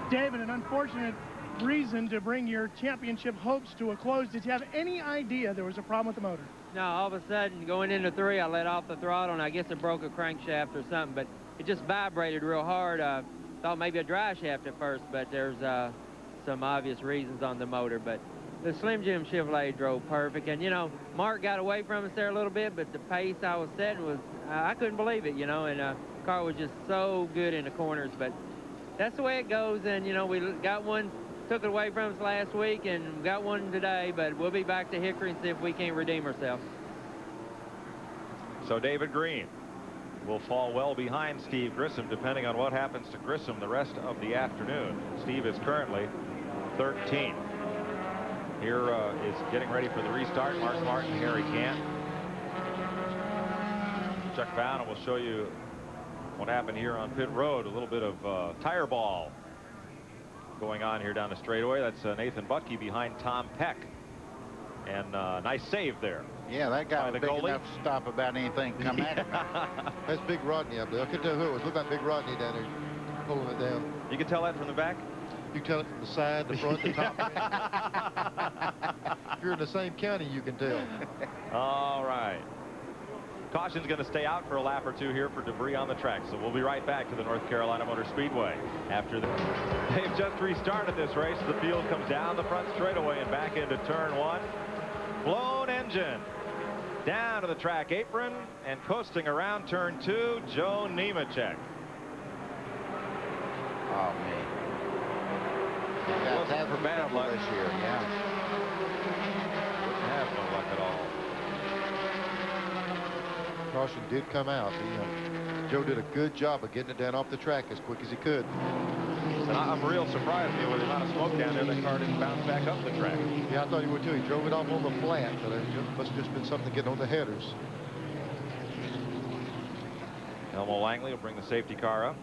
David, an unfortunate reason to bring your championship hopes to a close. Did you have any idea there was a problem with the motor? No, all of a sudden, going into 3, I let off the throttle, and I guess it broke a crankshaft or something, but it just vibrated real hard. Thought maybe a dry shaft at first, but there's some obvious reasons on the motor. But the Slim Jim Chevrolet drove perfect, and, you know, Mark got away from us there a little bit, but the pace I was setting was, I couldn't believe it, you know, and the car was just so good in the corners. But that's the way it goes, and, you know, we got one, took it away from us last week, and got one today, but we'll be back to Hickory and see if we can't redeem ourselves. So David Green will fall well behind Steve Grissom, depending on what happens to Grissom the rest of the afternoon. Steve is currently 13th. Here is getting ready for the restart, Mark Martin, Harry Gant. Chuck Bowden will show you what happened here on pit road. A little bit of tire ball going on here down the straightaway. That's Nathan Butke behind Tom Peck. And nice save there. Yeah, that guy was big enough to stop about anything come at him. That's Big Rodney up there. I couldn't tell who it was. Looked like Big Rodney down there pulling it down. You can tell that from the back? You can tell it from the side, the front, the top. If you're in the same county, you can tell. All right. Caution's going to stay out for a lap or two here for debris on the track. So we'll be right back to the North Carolina Motor Speedway after they've just restarted this race. The field comes down the front straightaway and back into turn 1. Blown engine down to the track apron and coasting around turn 2, Joe Nemechek. Oh, man. Wasn't That's for bad luck this year, yeah. Wouldn't have no luck at all. Caution did come out. Joe did a good job of getting it down off the track as quick as he could. And I'm real surprised with the amount of smoke down there. The car didn't bounce back up the track. Yeah, I thought he would too. He drove it off on the flat, but it must have just been something getting on the headers. Elmo Langley will bring the safety car up.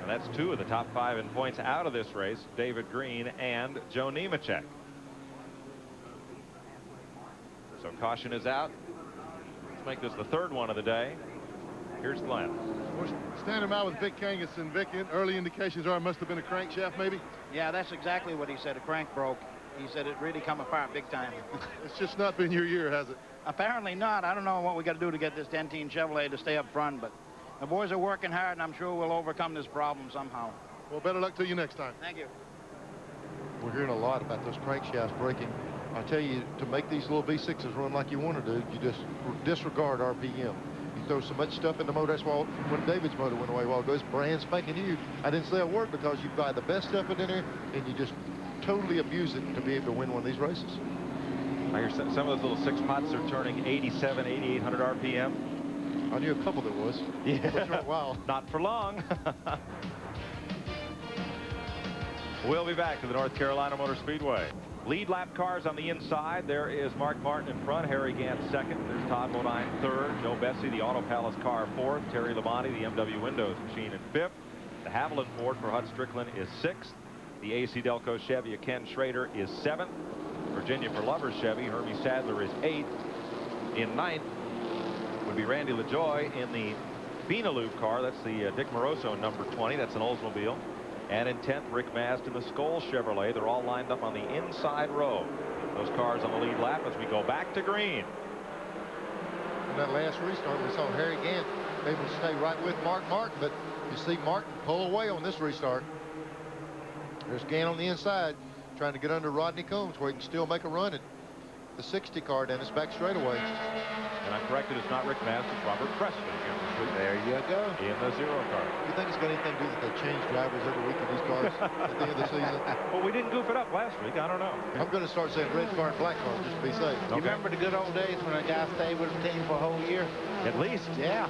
And that's 2 of the top 5 in points out of this race, David Green and Joe Nemechek. So caution is out. Let's make this the 3rd one of the day. Here's Glenn. We're standing by with Vic Kangas, and Vic, early indications are it must have been a crankshaft, maybe? Yeah, that's exactly what he said. A crank broke. He said it really come apart big time. It's just not been your year, has it? Apparently not. I don't know what we got to do to get this Dentine Chevrolet to stay up front, but the boys are working hard, and I'm sure we'll overcome this problem somehow. Well, better luck to you next time. Thank you. We're hearing a lot about those crankshafts breaking. I tell you, to make these little V6s run like you want to do, you just disregard RPM. You throw so much stuff in the motor. That's why when David's motor went away a while ago, it's brand spanking new. I didn't say a word because you buy the best stuff in there and you just totally abuse it to be able to win one of these races. I hear some of those little 6-pots are turning 87, 8,800 RPM. I knew a couple that was. Yeah. Wow. Not for long. We'll be back to the North Carolina Motor Speedway. Lead lap cars on the inside. There is Mark Martin in front, Harry Gant second. There's Todd Bodine third, Joe Bessie, the Auto Palace car fourth, Terry Labonte, the MW Windows machine in fifth. The Haviland Ford for Hut Strickland is sixth. The ACDelco Chevy of Ken Schrader is seventh. Virginia for Lovers Chevy, Hermie Sadler is eighth. In ninth would be Randy LaJoy in the Beanaloop car. That's the Dick Moroso number 20. That's an Oldsmobile. And in 10th, Rick Mast in the Skoll Chevrolet. They're all lined up on the inside row. Those cars on the lead lap as we go back to green. In that last restart, we saw Harry Gant able to stay right with Mark Martin, but you see Martin pull away on this restart. There's Gant on the inside trying to get under Rodney Combs where he can still make a run at the 60 car down his back straightaway. And I'm corrected, it's not Rick Mast, it's Robert Presley. There you go. In the 0 car. You think it's got anything to do that they change drivers every week in these cars at the end of the season? Well, we didn't goof it up last week. I don't know. I'm going to start saying red car and black car just to be safe. You remember the good old days when a guy stayed with a team for a whole year? At least. Yeah.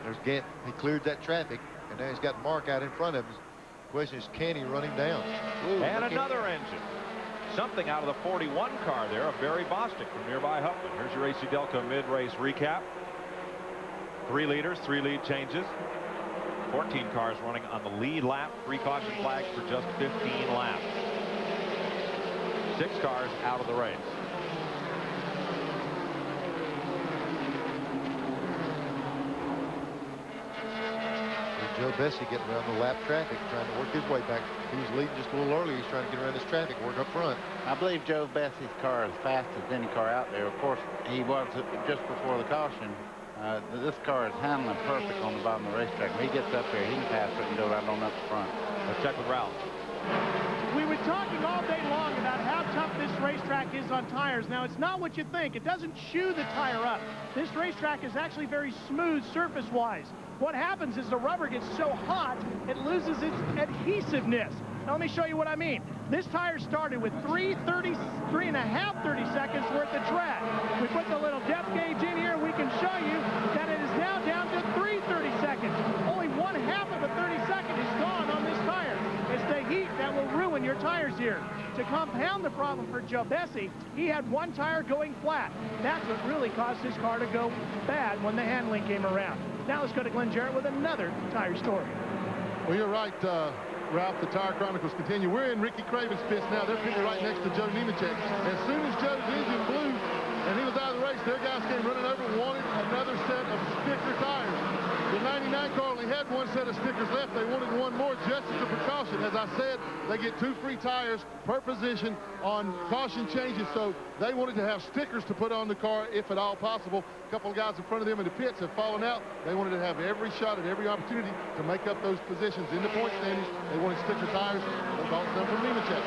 There's Gant. He cleared that traffic, and now he's got Mark out in front of him. The question is, can he run him down? Ooh, and another engine. Something out of the 41 car there of Barry Bostic from nearby Huffman. Here's your ACDelco mid-race recap. 3 leaders, 3 lead changes. 14 cars running on the lead lap. 3 caution flags for just 15 laps. 6 cars out of the race. Joe Bessie getting around the lap traffic, trying to work his way back. He was leading just a little earlier. He's trying to get around this traffic, work up front. I believe Joe Bessie's car is fast as any car out there. Of course, he was just before the caution. This car is handling perfect on the bottom of the racetrack. When he gets up there, he can pass it and go right on up front. Let's check with Ralph. We were talking all day long about how tough this racetrack is on tires. Now, it's not what you think. It doesn't chew the tire up. This racetrack is actually very smooth surface-wise. What happens is the rubber gets so hot, it loses its adhesiveness. Now, let me show you what I mean. This tire started with 3.5 30 seconds worth of tread. We put the little depth gauge in here. We can show you that it is now down to 3.30 seconds. Only 1/2 of a 30-second is gone on this tire. It's the heat that will ruin your tires here. To compound the problem for Joe Bessie, he had 1 tire going flat. That's what really caused his car to go bad when the handling came around. Now let's go to Glenn Jarrett with another tire story. Well, you're right, Ralph. The Tire Chronicles continue. We're in Ricky Craven's pits now. They're pitting right next to Joe Nemechek. As soon as Joe's engine blew and he was out of the race, their guys came running over and wanted another set of sticker tires. The 99 car only had 1 set of stickers left. They wanted 1 more just as a precaution. As I said, they get 2 free tires per position on caution changes, so they wanted to have stickers to put on the car if at all possible. A couple of guys in front of them in the pits have fallen out. They wanted to have every shot at every opportunity to make up those positions in the point standings. They wanted sticker tires. They bought some from Nemechek.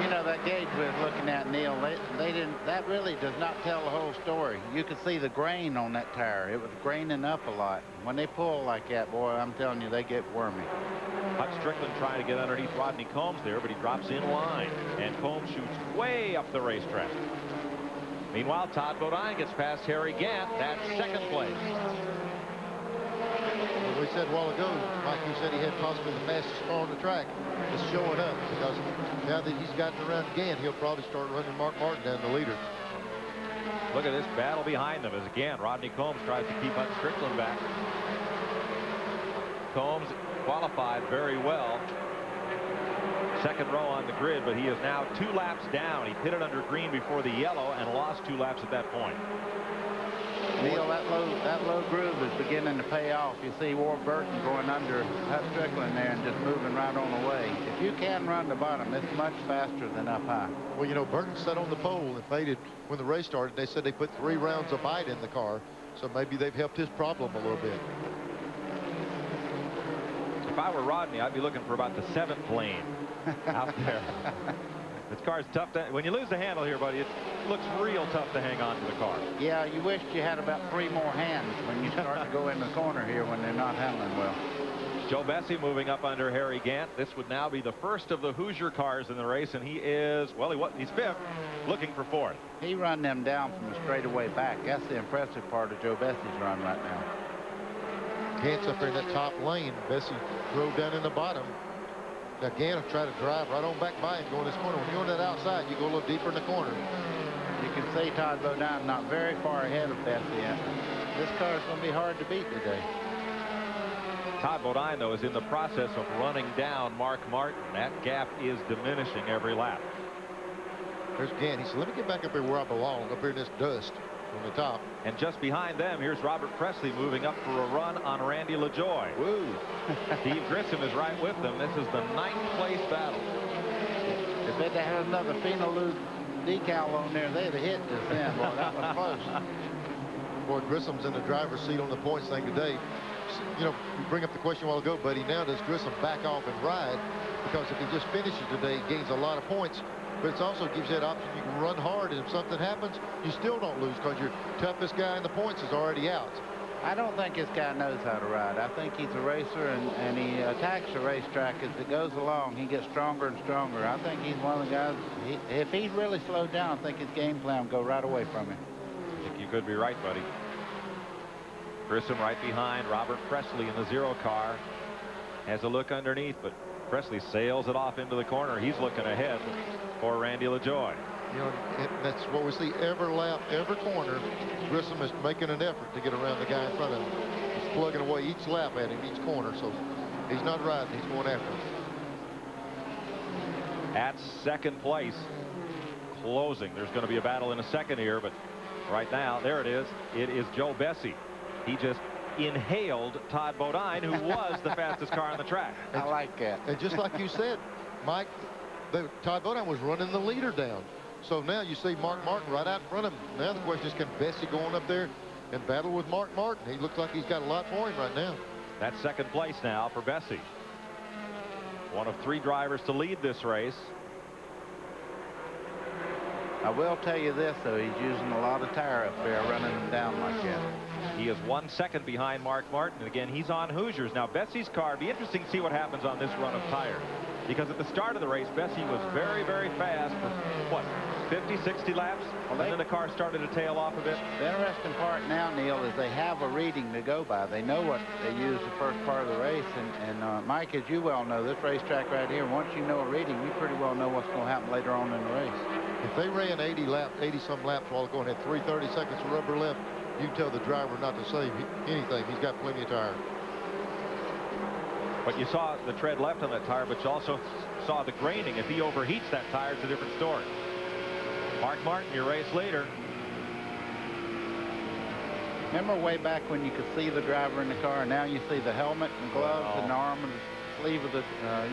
You know, that gauge we was looking at, Neil, that really does not tell the whole story. You could see the grain on that tire. It was graining up a lot. When they pull like that, boy, I'm telling you, they get wormy. Hut Strickland trying to get underneath Rodney Combs there, but he drops in line, and Combs shoots way up the racetrack. Meanwhile, Todd Bodine gets past Harry Gant. That's 2nd place. Well, we said a while ago, Mike, you said he had possibly the fastest car on the track. It's showing up because now that he's gotten around Gant, he'll probably start running Mark Martin down the leader. Look at this battle behind them as again Rodney Combs tries to keep Hut Strickland back. Combs qualified very well. Second row on the grid, but he is now 2 laps down. He pitted under green before the yellow and lost 2 laps at that point. Neil, that low groove is beginning to pay off. You see Ward Burton going under Hut Strickland there and just moving right on away. If you can run the bottom, it's much faster than up high. Well, you know, Burton sat on the pole and faded when the race started. They said they put 3 rounds of bite in the car, so maybe they've helped his problem a little bit. If I were Rodney, I'd be looking for about the 7th lane out there. This car's tough to, when you lose the handle here, buddy, it looks real tough to hang on to the car. Yeah, you wish you had about 3 more hands when you start to go in the corner here when they're not handling well. Joe Bessie moving up under Harry Gant. This would now be the first of the Hoosier cars in the race, and he is, well, he's 5th, looking for 4th. He run them down from the straightaway back. That's the impressive part of Joe Bessie's run right now. Gant's up there in that top lane. Bessie drove down in the bottom. Now Gant will try to drive right on back by him going this corner. When you're on that outside, you go a little deeper in the corner. You can see Todd Bodine not very far ahead of Bessie. This car is going to be hard to beat today. Todd Bodine, though, is in the process of running down Mark Martin. That gap is diminishing every lap. There's Gant. He said, let me get back up here where I belong, up here in this dust on the top. And just behind them, here's Robert Presley moving up for a run on Randy LaJoie. Woo. Steve Grissom is right with them. This is the 9th place battle. If they had another Phenolube decal on there, they'd have hit this end. Boy, that was close. Boy, Grissom's in the driver's seat on the points thing today. You know, you bring up the question a while ago, buddy. Now does Grissom back off and ride? Because if he just finishes today, he gains a lot of points. But it also gives you that option. You can run hard, and if something happens, you still don't lose because your toughest guy in the points is already out. I don't think this guy knows how to ride. I think he's a racer, and he attacks the racetrack as it goes along. He gets stronger and stronger. I think he's one of the guys, if he's really slowed down, I think his game plan will go right away from him. I think you could be right, buddy. Grissom right behind Robert Presley in the 0 car. Has a look underneath, but Presley sails it off into the corner. He's looking ahead for Randy LaJoie. You know, that's what we see every lap, every corner. Grissom is making an effort to get around the guy in front of him. He's plugging away each lap at him, each corner. So he's not riding, he's going after him. At 2nd place, closing. There's going to be a battle in a second here, but right now, there it is. It is Joe Bessie. He just inhaled Todd Bodine, who was the fastest car on the track. I like that. And just like you said, Mike, Todd Bodine was running the leader down. So now you see Mark Martin right out in front of him. Now the question is, can Bessie go on up there and battle with Mark Martin? He looks like he's got a lot for him right now. That's 2nd place now for Bessie. One of 3 drivers to lead this race. I will tell you this, though, he's using a lot of tire up there, running them down like that. He is 1 second behind Mark Martin. And again, he's on Hoosiers. Now, Bessie's car, it'd be interesting to see what happens on this run of tires. Because at the start of the race, Bessie was very, very fast for, what, 50, 60 laps? Well, and then the car started to tail off a bit. The interesting part now, Neil, is they have a reading to go by. They know what they used the first part of the race. And Mike, as you well know, this racetrack right here, once you know a reading, you pretty well know what's going to happen later on in the race. If they ran 80-some laps while going at 3:30 seconds of rubber left, you tell the driver not to save anything. He's got plenty of tire. But you saw the tread left on that tire, but you also saw the graining. If he overheats that tire, it's a different story. Mark Martin, your race leader. Remember way back when you could see the driver in the car, and now you see the helmet and gloves and the arm and the sleeve of the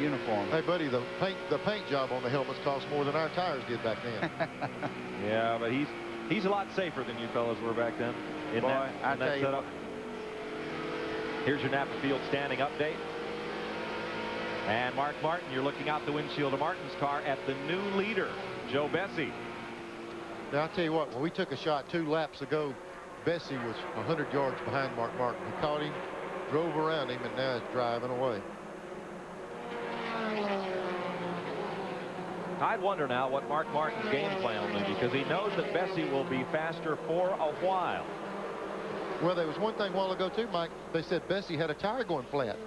uniform. Hey, buddy, the paint job on the helmets cost more than our tires did back then. Yeah, but he's a lot safer than you fellas were back then. In Boy, that setup. Here's your Napa Field standing update. And Mark Martin, you're looking out the windshield of Martin's car at the new leader, Joe Bessie. Now, I'll tell you what, when we took a shot 2 laps ago, Bessie was 100 yards behind Mark Martin. He caught him, drove around him, and now is driving away. I'd wonder now what Mark Martin's game plan will be, because he knows that Bessie will be faster for a while. Well, there was one thing a while ago, too, Mike. They said Bessie had a tire going flat.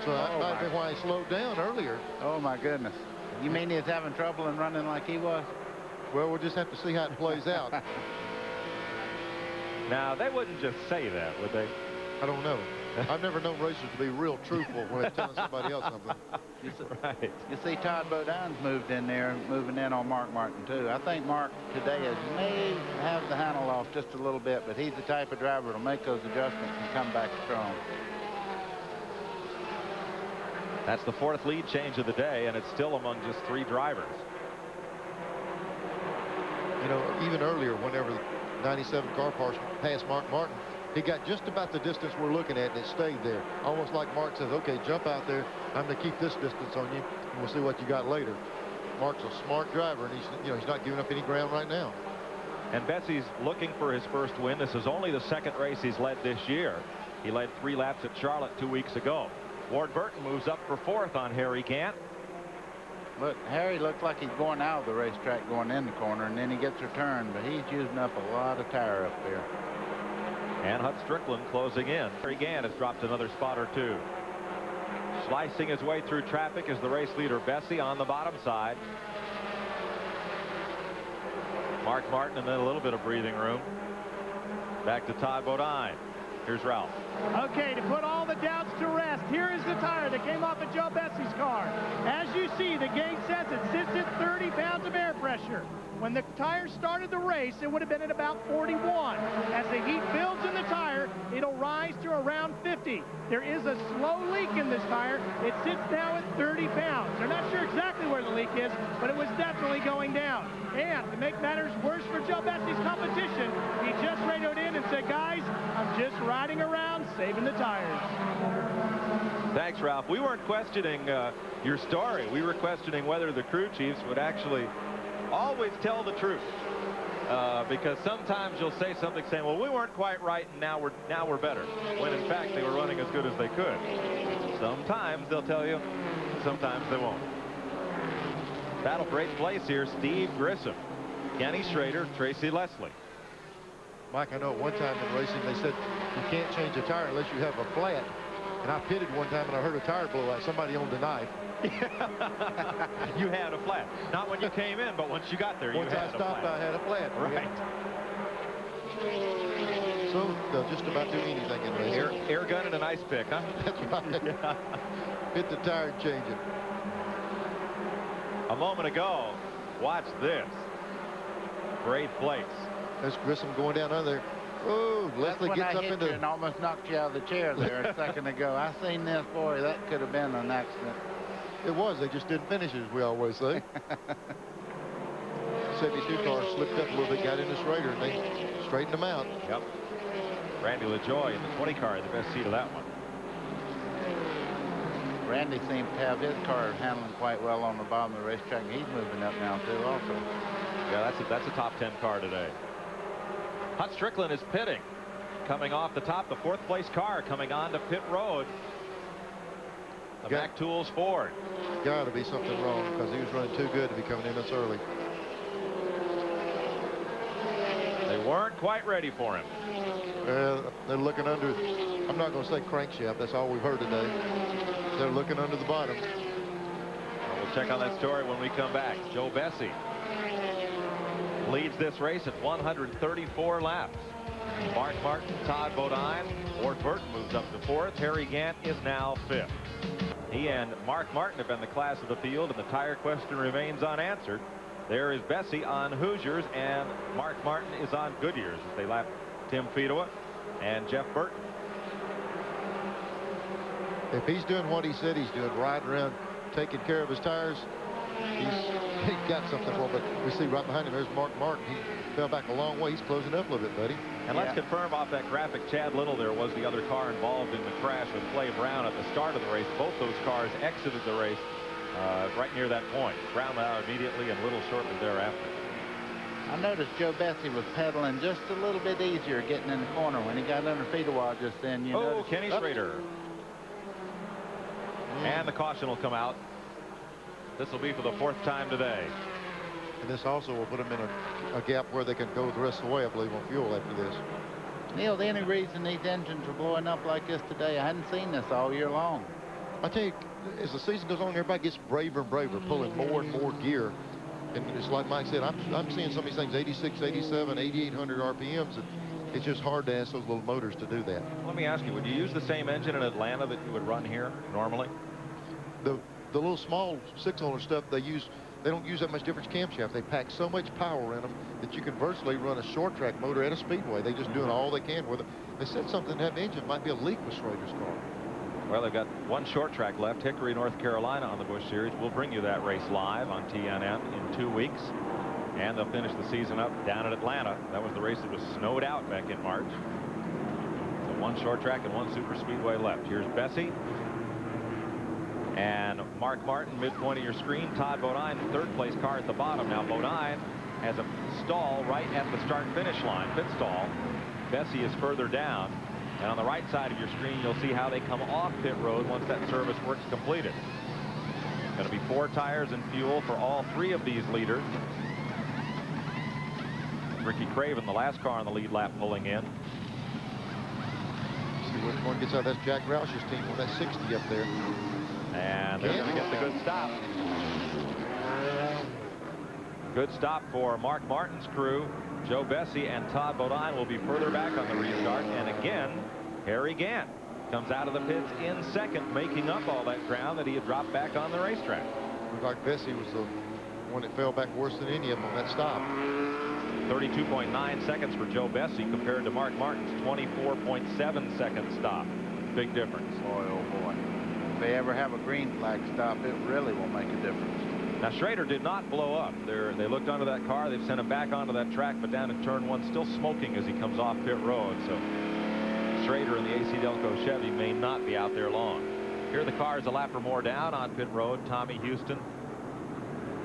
So that might have been why he slowed down earlier. Oh, my goodness. You mean he's having trouble in running like he was? Well, we'll just have to see how it plays out. Now, they wouldn't just say that, would they? I don't know. I've never known racers to be real truthful when they're telling somebody else something. Right. You see Todd Bodine's moved in there, moving in on Mark Martin, too. I think Mark today may have the handle off just a little bit, but he's the type of driver that'll make those adjustments and come back strong. That's the 4th lead change of the day, and it's still among just 3 drivers. You know, even earlier, whenever the 97 car passed Mark Martin, he got just about the distance we're looking at, and it stayed there. Almost like Mark says, okay, jump out there. I'm going to keep this distance on you, and we'll see what you got later. Mark's a smart driver, and he's not giving up any ground right now. And Bessie's looking for his first win. This is only the 2nd race he's led this year. He led 3 laps at Charlotte 2 weeks ago. Ward Burton moves up for 4th on Harry Gant. Look, Harry looks like he's going out of the racetrack going in the corner, and then he gets returned, but he's using up a lot of tire up there. And Hut Strickland closing in. Harry Gant has dropped another spot or 2. Slicing his way through traffic is the race leader Bessie on the bottom side. Mark Martin, and then a little bit of breathing room. Back to Todd Bodine. Here's Ralph. Okay, to put all the doubts to rest, here is the tire that came off of Joe Bessie's car. As you see, the gauge says it sits at 30 pounds of air pressure. When the tire started the race, it would have been at about 41. As the heat builds in the tire, it'll rise to around 50. There is a slow leak in this tire. It sits now at 30 pounds. They're not sure exactly where the leak is, but it was definitely going down. And to make matters worse for Joe Bessie's competition, he just radioed in and said, guys, I'm just riding around saving the tires. Thanks, Ralph. We weren't questioning your story. We were questioning whether the crew chiefs would actually always tell the truth, because sometimes you'll say something saying, well, we weren't quite right, and now we're better, when in fact they were running as good as they could. Sometimes they'll tell you, sometimes they won't. Battle for 8th place here. Steve Grissom, Kenny Schrader, Tracy Leslie. Mike, I know at one time in racing they said you can't change a tire unless you have a flat. And I pitted one time and I heard a tire blow out. Somebody owned a knife. You had a flat. Not when you came in, but once you got there, once you had I stopped, a flat. I had a flat. Right. So they'll just about do anything in racing. Air gun and an ice pick, huh? That's right. Yeah. Hit the tire and change it. A moment ago, watch this. For 8th place. There's Grissom going down under there. Oh, Leslie gets up into... and almost knocked you out of the chair there a second ago. I seen this, boy, that could have been an accident. It was. They just didn't finish it, as we always say. 72 car slipped up a little bit, got into Schrader, and they straightened them out. Yep. Randy LaJoy in the 20 car in the best seat of that one. Randy seems to have his car handling quite well on the bottom of the racetrack. He's moving up now, too, also. Yeah, that's a top 10 car today. Hut Strickland is pitting. Coming off the top, the 4th place car coming on to pit road. The Mac Tools Ford. Got to be something wrong because he was running too good to be coming in this early. They weren't quite ready for him. They're looking under, I'm not going to say crankshaft. That's all we've heard today. They're looking under the bottom. We'll check on that story when we come back. Joe Bessie leads this race at 134 laps. Mark Martin, Todd Bodine, Ward Burton moves up to 4th. Harry Gant is now 5th. He and Mark Martin have been the class of the field, and the tire question remains unanswered. There is Bessie on Hoosiers, and Mark Martin is on Goodyears as they lap Tim Fedowa and Jeff Burton. If he's doing what he said he's doing, riding around taking care of his tires, he's got something for him. But we see right behind him, there's Mark Martin. He fell back a long way. He's closing up a little bit, buddy. And let's confirm off that graphic, Chad Little there was the other car involved in the crash with Clay Brown at the start of the race. Both those cars exited the race right near that point. Brown out immediately and Little shortly thereafter. I noticed Joe Bessie was pedaling just a little bit easier getting in the corner when he got under Fedowa just then. You noticed. Kenny Schrader. And the caution will come out. This will be for the 4th time today. And this also will put them in a gap where they can go the rest of the way, I believe, on fuel after this. Neil, the only reason these engines are blowing up like this today, I hadn't seen this all year long. I tell you, as the season goes on, everybody gets braver and braver, pulling more and more gear. And it's like Mike said, I'm seeing some of these things 86, 87, 8,800 RPMs. And It's just hard to ask those little motors to do that. Let me ask you, would you use the same engine in Atlanta that you would run here normally? The little small 6-cylinder stuff they don't use that much difference camshaft. They pack so much power in them that you can virtually run a short track motor at a speedway. They're just doing all they can with it. They said something in that engine might be a leak with Schrader's car. Well, they've got one short track left, Hickory, North Carolina, on the Busch Series. We'll bring you that race live on TNN in 2 weeks. And they'll finish the season up down at Atlanta. That was the race that was snowed out back in March. So one short track and one super speedway left. Here's Bessie and Mark Martin, midpoint of your screen. Todd Bodine, third place car at the bottom. Now Bodine has a stall right at the start-finish line, pit stall. Bessie is further down. And on the right side of your screen, you'll see how they come off pit road once that service work's completed. Going to be 4 tires and fuel for all 3 of these leaders. Ricky Craven, the last car on the lead lap, pulling in. See which one gets out. That's Jack Roush's team with that 60 up there. And they're going to get the good stop. Good stop for Mark Martin's crew. Joe Bessie and Todd Bodine will be further back on the restart. And again, Harry Gant comes out of the pits in second, making up all that ground that he had dropped back on the racetrack. Looked like Bessie was the one that fell back worse than any of them on that stop. 32.9 seconds for Joe Bessie compared to Mark Martin's 24.7 second stop. Big difference. Boy, oh boy. If they ever have a green flag stop, it really will make a difference. Now, Schrader did not blow up. They looked under that car. They've sent him back onto that track, but down in turn 1, still smoking as he comes off pit road. So Schrader in the ACDelco Chevy may not be out there long. Here are the cars a lap or more down on pit road. Tommy Houston,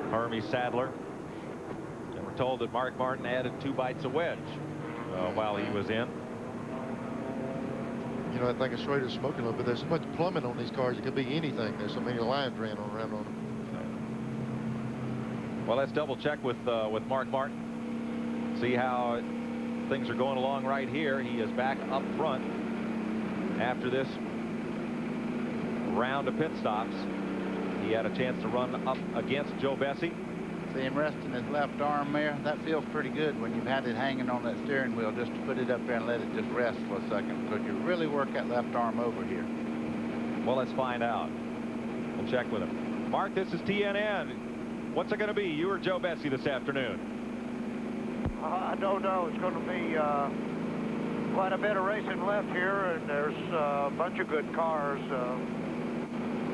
Hermie Sadler. And we're told that Mark Martin added 2 bites of wedge while he was in. You know, I think Schrader's smoking a little bit. There's so much plumbing on these cars, it could be anything. There's so many lines ran around on them. Well, let's double check with Mark Martin. See how things are going along right here. He is back up front after this round of pit stops. He had a chance to run up against Joe Bessie. See him resting his left arm there. That feels pretty good when you've had it hanging on that steering wheel, just to put it up there and let it just rest for a second, because you really work that left arm over here. Well, let's find out. We'll check with him. Mark, this is TNN. What's it going to be, you or Joe Bessie this afternoon? I don't know. It's going to be quite a bit of racing left here, and there's a bunch of good cars.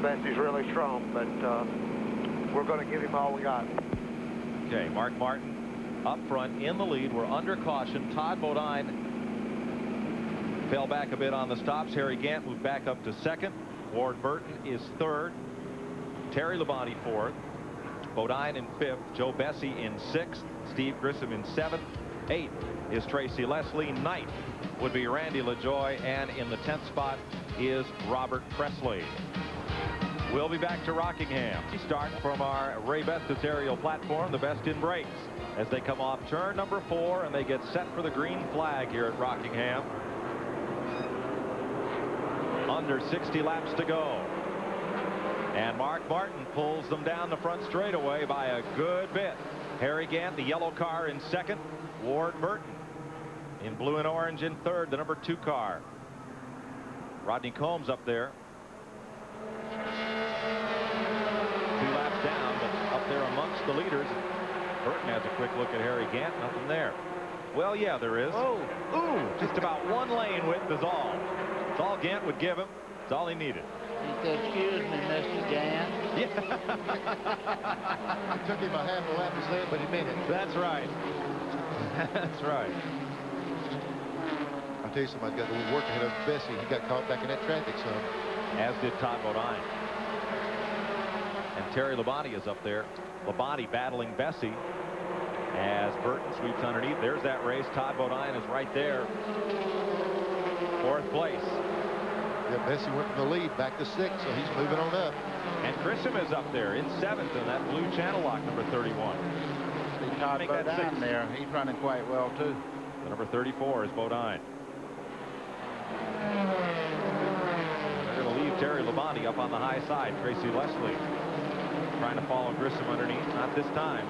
Bessie's really strong, but we're going to give him all we got. Okay, Mark Martin up front in the lead. We're under caution. Todd Bodine fell back a bit on the stops. Harry Gant moved back up to second. Ward Burton is third. Terry Labonte fourth. Bodine in fifth. Joe Bessie in sixth. Steve Grissom in seventh. Eighth is Tracy Leslie. Ninth would be Randy LaJoie. And in the 10th spot is Robert Presley. We'll be back to Rockingham. We start from our Ray Bestis aerial platform, the Best in Brakes, as they come off turn number 4 and they get set for the green flag here at Rockingham. Under 60 laps to go. And Mark Martin pulls them down the front straightaway by a good bit. Harry Gant, the yellow car, in second. Ward Burton in blue and orange in third, the number 2 car. Rodney Combs up there. 2 laps down, but up there amongst the leaders. Burton has a quick look at Harry Gant. Nothing there. Well, yeah, there is. Oh, ooh, just about 1 lane width is all. It's all Gant would give him. It's all he needed. He said, "Excuse me, Mr. Gant." It took him a half a lap to say it, but he meant it. That's right. That's right. I'll tell you something, got the work ahead of Bessie. He got caught back in that traffic some. As did Todd Bodine. And Terry Labonte is up there. Labonte battling Bessie as Burton sweeps underneath. There's that race. Todd Bodine is right there. 4th place. Yeah, Bessie went from the lead back to 6th, so he's moving on up. And Grissom is up there in 7th in that blue channel lock, number 31. See Todd Bodine there. He's running quite well, too. The number 34 is Bodine. They're going to leave Terry Labonte up on the high side. Tracy Leslie trying to follow Grissom underneath. Not this time.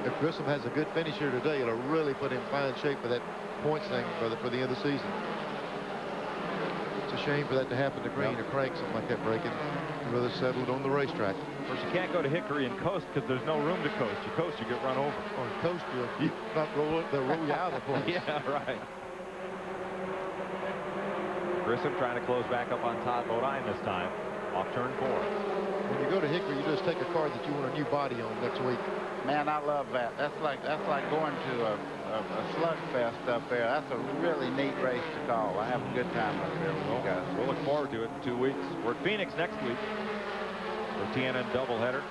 If Grissom has a good finish here today, it'll really put him in fine shape for that points thing for the end of the season. It's a shame for that to happen to Green or Crank, something like that breaking. You'd rather settle it on the racetrack. Of course, you can't go to Hickory and coast because there's no room to coast. You coast, you get run over. On coast, you'll not roll, they'll roll you out of the place. Yeah, right. Grissom trying to close back up on Todd Bodine this time. Off turn 4. When you go to Hickory, you just take a car that you want a new body on next week. Man, I love that. That's like going to a slugfest up there. That's a really neat race to call. I have a good time up there with you guys. We'll look forward to it in 2 weeks. We're at Phoenix next week. The TNN doubleheader.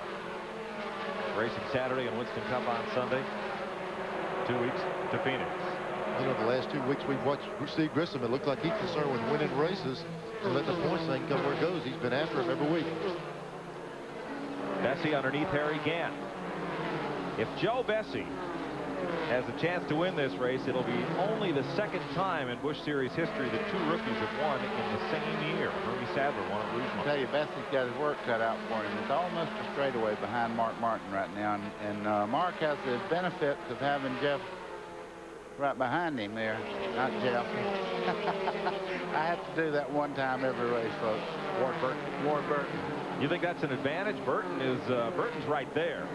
Racing Saturday and Winston Cup on Sunday. 2 weeks to Phoenix. You know, the last 2 weeks we've watched Steve Grissom. It looked like he's concerned with winning races and letting the points thing come where it goes. He's been after him every week. Bessie underneath Harry Gant. If Joe Bessie has a chance to win this race, it'll be only the second time in Busch Series history that 2 rookies have won in the same year. Hermie Sadler won at Rougemont. I tell you, Bessie's got his work cut out for him. It's almost a straightaway behind Mark Martin right now, and Mark has the benefit of having Jeff right behind him there. Not Jeff. I have to do that one time every race, folks. Ward Burton. You think that's an advantage? Burton's right there.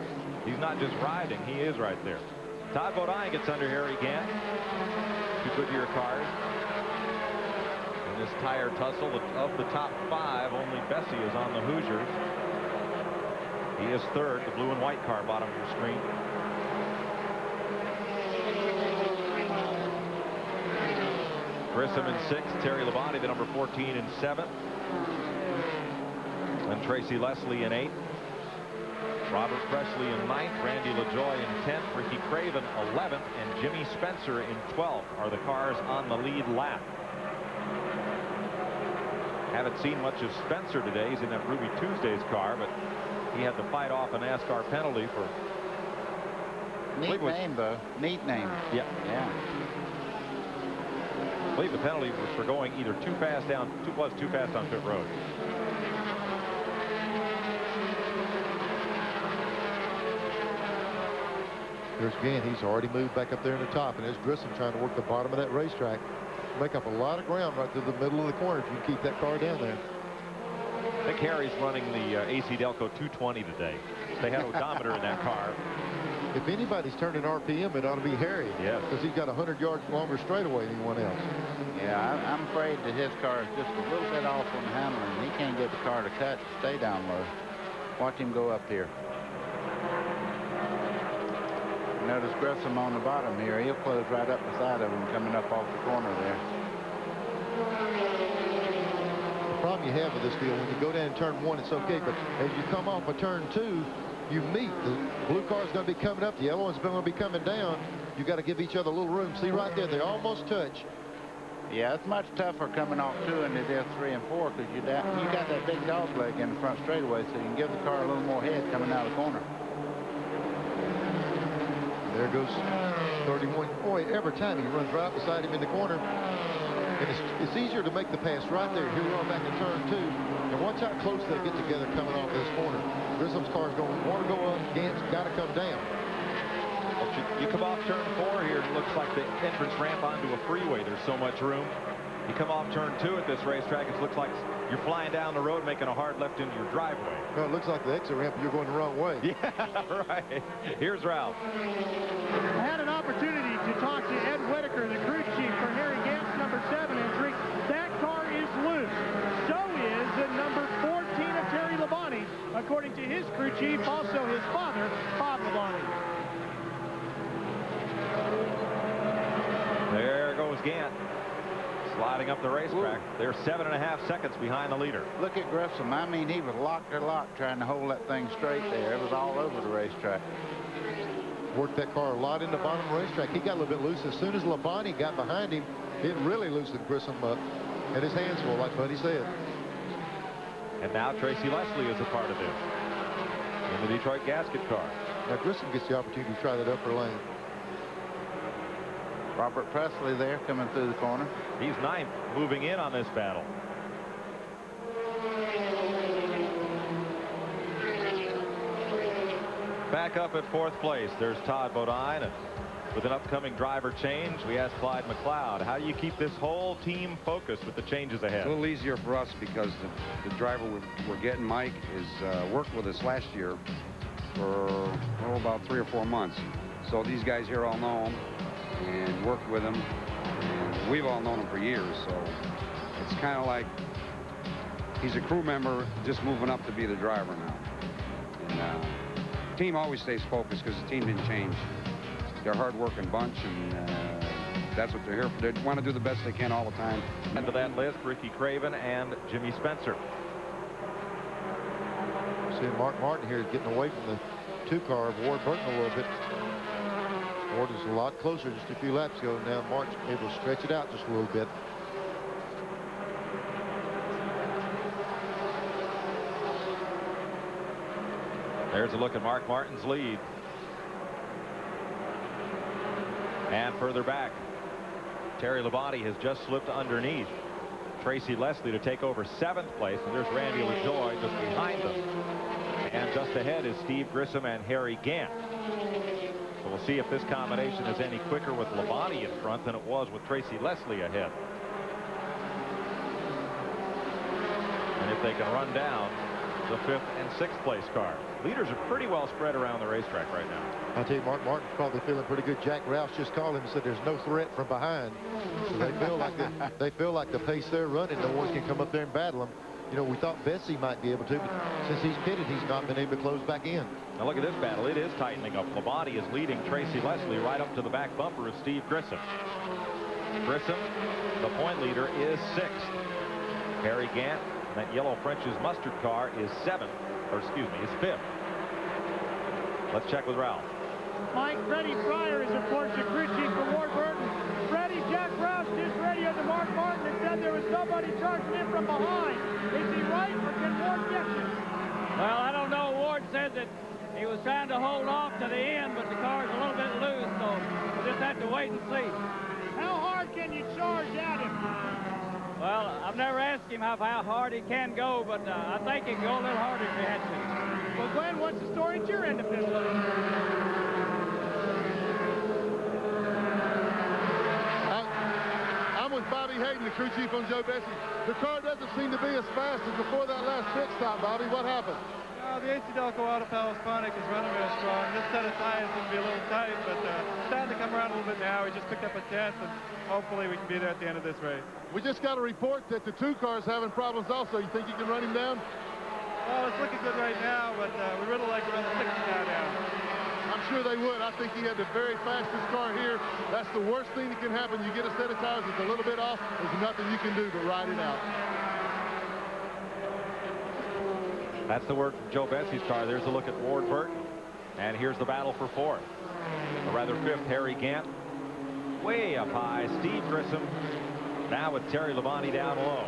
He's not just riding, he is right there. Todd Bodine gets under Harry Gant. 2 Goodyear cars. In this tire tussle of the top 5, only Bessie is on the Hoosiers. He is third, the blue and white car, bottom of your screen. Grissom in 6th, Terry Labonte, the number 14 in 7th. And Tracy Leslie in 8th. Robert Presley in 9th, Randy LaJoy in 10th, Ricky Craven 11th, and Jimmy Spencer in 12th are the cars on the lead lap. Haven't seen much of Spencer today. He's in that Ruby Tuesdays car, but he had to fight off a NASCAR penalty for... Neat name, though. Neat name. Yeah. Yeah. I believe the penalty was for going either too fast on pit road. There's Gant. He's already moved back up there in the top, and there's Grissom trying to work the bottom of that racetrack. Make up a lot of ground right through the middle of the corner if you keep that car down there. I think Harry's running the ACDelco 220 today. They had odometer in that car. If anybody's turning RPM, it ought to be Harry. Yes. Because he's got 100 yards longer straightaway than anyone else. Yeah, I'm afraid that his car is just a little bit off on the handling. He can't get the car to cut, stay down low. Watch him go up here. Notice Grissom on the bottom here. He'll close right up beside of him coming up off the corner there. The problem you have with this deal, when you go down turn 1, it's okay, but as you come off of turn 2, you meet. The blue car's going to be coming up. The yellow one's going to be coming down. You got to give each other a little room. See right there, they almost touch. Yeah, it's much tougher coming off 2 than it is 3 and 4 because you got that big dog leg in the front straightaway, so you can give the car a little more head coming out of the corner. There goes 31. Boy, every time he runs right beside him in the corner. And it's easier to make the pass right there. Here we are back in turn 2. And watch how close they get together coming off this corner. Grissom's car's going to want to go up. Gant's got to come down. Well, you come off turn 4 here, it looks like the entrance ramp onto a freeway. There's so much room. You come off turn 2 at this racetrack, it looks like you're flying down the road making a hard left into your driveway. Well, it looks like the exit ramp, you're going the wrong way. Yeah, right. Here's Ralph. I had an opportunity to talk to Ed Whitaker, the crew chief for Harry Gant's number 7 entry. That car is loose. So is the number 14 of Terry Labonte, according to his crew chief, also his father, Bob Labonte. There goes Gant. Sliding up the racetrack. They're 7.5 seconds behind the leader. Look at Grissom. I mean, he was locked trying to hold that thing straight there. It was all over the racetrack. Worked that car a lot in the bottom of the racetrack. He got a little bit loose. As soon as Labonte got behind him, it really loosened Grissom up. And his hands full, like Buddy said. And now Tracy Leslie is a part of this. In the Detroit gasket car. Now Grissom gets the opportunity to try that upper lane. Robert Presley there coming through the corner. He's 9th, moving in on this battle. Back up at fourth place, there's Todd Bodine. And with an upcoming driver change, we asked Clyde McLeod, how do you keep this whole team focused with the changes ahead? It's a little easier for us because the driver we're getting, Mike, is worked with us last year for about 3 or 4 months. So these guys here all know him and worked with him, and we've all known him for years. So it's kind of like he's a crew member just moving up to be the driver now. And the team always stays focused because the team didn't change. They're a hard-working bunch, and that's what they're here for. They want to do the best they can all the time. Into that list, Ricky Craven and Jimmy Spencer. See Mark Martin here getting away from the 2-car of Ward Burton a little bit. Ward is a lot closer just a few laps ago. Now Mark's able to stretch it out just a little bit. There's a look at Mark Martin's lead. And further back, Terry Labonte has just slipped underneath Tracy Leslie to take over 7th place. And there's Randy LaJoy just behind them. And just ahead is Steve Grissom and Harry Gant. So we'll see if this combination is any quicker with Labonte in front than it was with Tracy Leslie ahead. And if they can run down the 5th and 6th place car. Leaders are pretty well spread around the racetrack right now. I'll tell you, Mark Martin's probably feeling pretty good. Jack Rouse just called him and said there's no threat from behind. So they feel like the pace they're running, no one can come up there and battle them. You know, we thought Bessie might be able to, but since he's pitted, he's not been able to close back in. Now look at this battle. It is tightening up. Labonte is leading Tracy Leslie right up to the back bumper of Steve Grissom. Grissom, the point leader, is 6th. Harry Gant, that yellow French's Mustard car, is 7th, or excuse me, is 5th. Let's check with Ralph. Mike, Freddie Fryer is, of course, the crew chief for Ward Burton. Freddie, Jack Rouse just radioed to Mark Martin and said there was nobody charging in from behind. Is he right, or can Ward get you? Well, I don't know. Ward said that he was trying to hold off to the end, but the car's a little bit loose, so we'll just have to wait and see. How hard can you charge at him? Well, I've never asked him how hard he can go, but I think he can go a little harder if he had to. Well, Glenn, what's the story at your end of this? I'm with Bobby Hayden, the crew chief on Joe Bessie. The car doesn't seem to be as fast as before that last pit stop, Bobby. What happened? The ACDelco Autopelosphonic is running real strong. This set of tires is going to be a little tight, but starting to come around a little bit now. We just picked up a 10th, and hopefully we can be there at the end of this race. We just got a report that the 2 car's having problems also. You think you can run him down? Well, it's looking good right now, but we really like to run the 60 car down. I'm sure they would. I think he had the very fastest car here. That's the worst thing that can happen. You get a set of tires that's a little bit off. There's nothing you can do but ride it out. That's the work from Joe Bessie's car. There's a look at Ward Burton. And here's the battle for 4th. Or rather 5th, Harry Gant. Way up high, Steve Grissom. Now with Terry Labonte down low.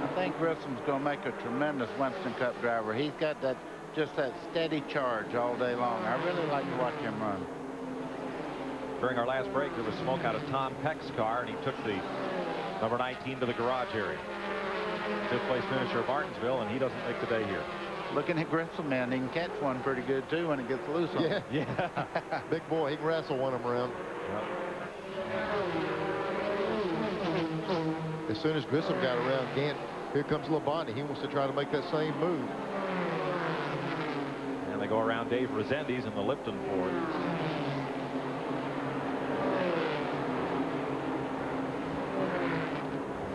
I think Grissom's going to make a tremendous Winston Cup driver. He's got just that steady charge all day long. I really like to watch him run. During our last break, there was smoke out of Tom Peck's car, and he took the number 19 to the garage area. 5th place finisher of Martinsville, and he doesn't make the day here. Looking at Grissom, man, he can catch one pretty good, too, when it gets loose on him. Yeah. Big boy, he can wrestle one of them around. Yep. As soon as Grissom got around Gant, here comes Labonte. He wants to try to make that same move. And they go around Dave Resendiz in the Lipton Ford.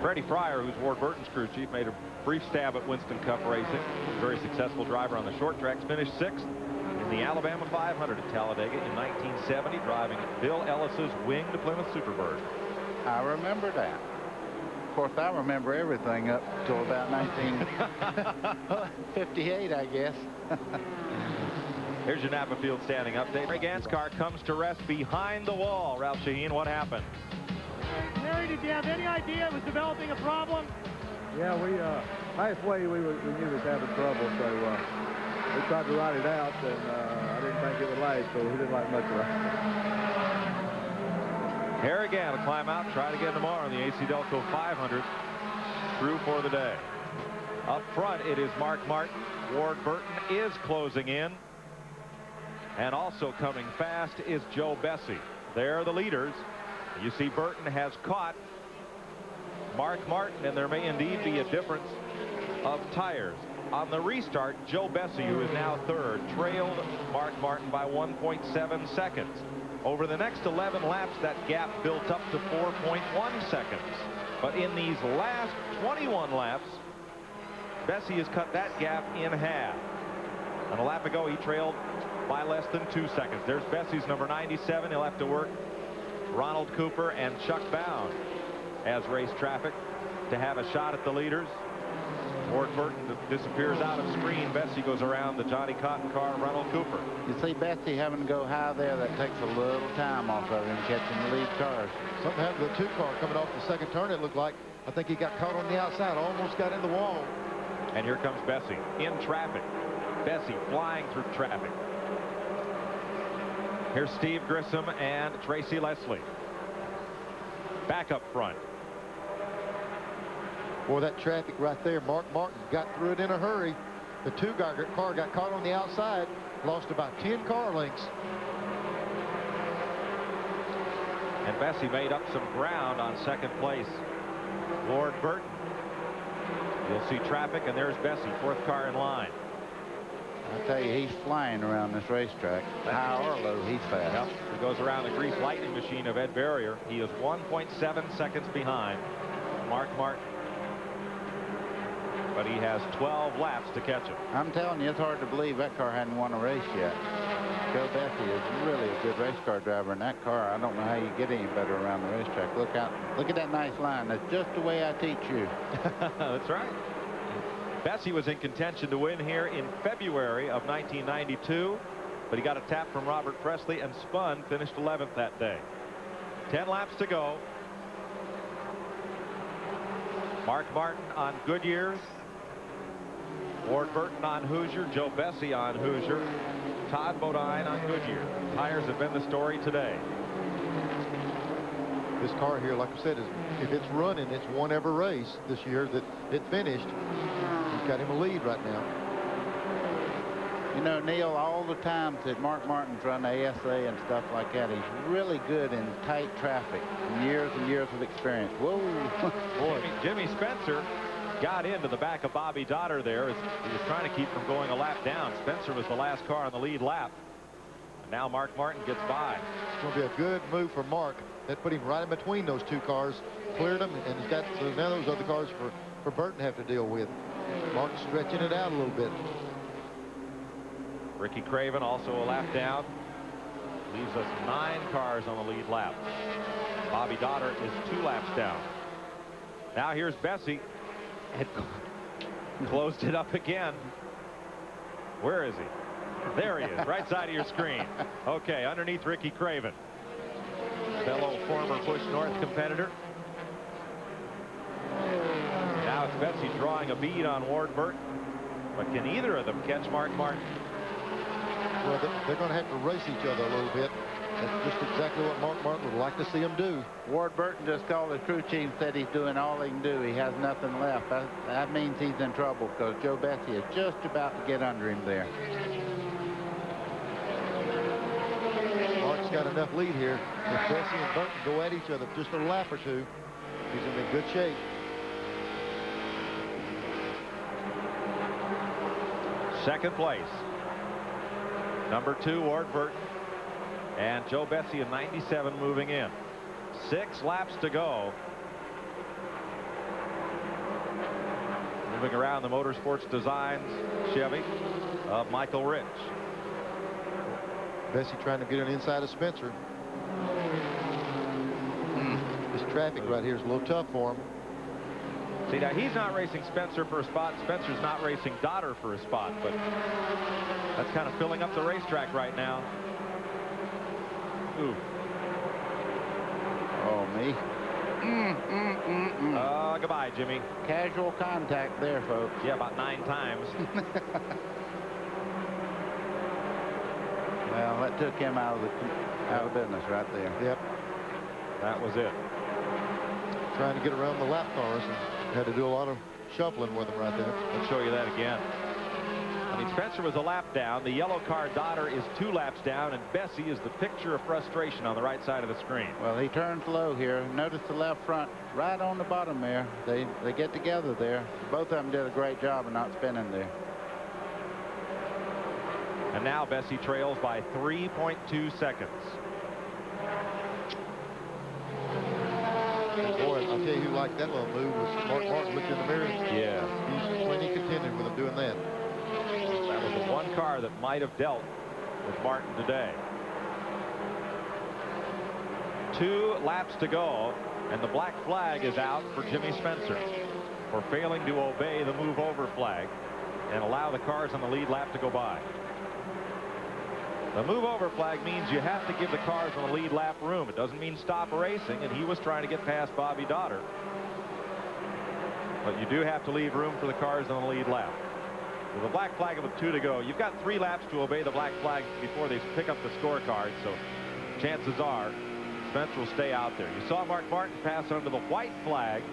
Freddie Fryer, who's Ward Burton's crew chief, made a brief stab at Winston Cup racing. Very successful driver on the short tracks. Finished 6th in the Alabama 500 at Talladega in 1970, driving Bill Ellis's winged Plymouth Superbird. I remember that. Of course, I remember everything up till about 1958, I guess. Here's your Napa Field standing update. Harry Gant's car comes to rest behind the wall. Ralph Shaheen, what happened? Harry, did you have any idea it was developing a problem? Yeah, halfway we knew we was having trouble, so we tried to ride it out, and I didn't think it would last, so we didn't like much of it. Harry Gant will climb out and try it again tomorrow in the ACDelco 500. Through for the day. Up front, it is Mark Martin. Ward Burton is closing in. And also coming fast is Joe Bessie. They're the leaders. You see Burton has caught Mark Martin, and there may indeed be a difference of tires. On the restart, Joe Bessie, who is now third, trailed Mark Martin by 1.7 seconds. Over the next 11 laps, that gap built up to 4.1 seconds. But in these last 21 laps, Bessie has cut that gap in half. And a lap ago, he trailed by less than 2 seconds. There's Bessie's number 97. He'll have to work Ronald Cooper and Chuck Bound as race traffic to have a shot at the leaders. Ward Burton disappears out of screen. Bessie goes around the Johnny Cotton car, Ronald Cooper. You see Bessie having to go high there. That takes a little time off of him catching the lead cars. Something happened to the 2 car coming off the second turn, it looked like. I think he got caught on the outside, almost got in the wall. And here comes Bessie in traffic. Bessie flying through traffic. Here's Steve Grissom and Tracy Leslie. Back up front. Boy, that traffic right there. Mark Martin got through it in a hurry. The 2 car got caught on the outside, lost about 10 car lengths. And Bessie made up some ground on second place. Ward Burton. You'll see traffic, and there's Bessie, 4th car in line. I tell you, he's flying around this racetrack. High or low, he's fast. Yep. He goes around the grease lightning machine of Ed Barrier. He is 1.7 seconds behind Mark Martin. But he has 12 laps to catch him. I'm telling you, it's hard to believe that car hadn't won a race yet. Joe Bessie is really a good race car driver in that car. I don't know how you get any better around the racetrack. Look out. Look at that nice line. That's just the way I teach you. That's right. Bessie was in contention to win here in February of 1992, but he got a tap from Robert Presley and spun, finished 11th that day. 10 laps to go. Mark Martin on Goodyear's. Ward Burton on Hoosier. Joe Bessie on Hoosier. Todd Bodine on Goodyear. Tires have been the story today. This car here, like I said, is if it's running, it's won every race this year that it finished. He's got him a lead right now. You know, Neil, all the times that Mark Martin's run ASA and stuff like that, he's really good in tight traffic. Years and years of experience. Whoa. Boy, Jimmy Spencer got into the back of Bobby Dotter there as he was trying to keep from going a lap down. Spencer was the last car on the lead lap. And now Mark Martin gets by. It's going to be a good move for Mark. That put him right in between those 2 cars, cleared them, and he's got so now those other cars for Burton to have to deal with. Mark's stretching it out a little bit. Ricky Craven also a lap down. Leaves us 9 cars on the lead lap. Bobby Dotter is 2 laps down. Now here's Bessie. It closed it up again. Where is he? There he is, right side of your screen. Okay, underneath Ricky Craven. Fellow former Busch North competitor. Now it's Bessie drawing a bead on Ward Burton. But can either of them catch Mark Martin? Well, they're going to have to race each other a little bit. That's just exactly what Mark Martin would like to see him do. Ward Burton just called the crew chief, said he's doing all he can do. He has nothing left. That means he's in trouble because Joe Bessie is just about to get under him there. Mark's got enough lead here. If Bessie and Burton go at each other just a lap or 2, he's going to be in good shape. Second place. Number 2, Ward Burton. And Joe Bessie in 97 moving in. 6 laps to go. Moving around the Motorsports Designs Chevy of Michael Rich. Bessie trying to get an inside of Spencer. This traffic right here is a little tough for him. See, now he's not racing Spencer for a spot. Spencer's not racing Dotter for a spot, but that's kind of filling up the racetrack right now. Ooh. Oh, me. Goodbye, Jimmy. Casual contact there, folks. Yeah, about 9 times. Well, that took him out of business right there. Yep. That was it. Trying to get around the lap cars and had to do a lot of shuffling with them right there. Let's show you that again. I mean, Spencer was a lap down. The yellow car Dotter is 2 laps down, and Bessie is the picture of frustration on the right side of the screen. Well, he turns low here. Notice the left front right on the bottom there. They get together there. Both of them did a great job of not spinning there. And now Bessie trails by 3.2 seconds. Boy, I'll tell you who liked that little move was Mark Martin. Looked in the mirror. Yeah. He's plenty contented with him doing that. That was the one car that might have dealt with Martin today. 2 laps to go, and the black flag is out for Jimmy Spencer for failing to obey the move over flag and allow the cars on the lead lap to go by. The move over flag means you have to give the cars on the lead lap room. It doesn't mean stop racing, and he was trying to get past Bobby Dotter. But you do have to leave room for the cars on the lead lap. With the black flag with 2 to go, you've got 3 laps to obey the black flag before they pick up the scorecard, so chances are Spencer will stay out there. You saw Mark Martin pass under the white flag.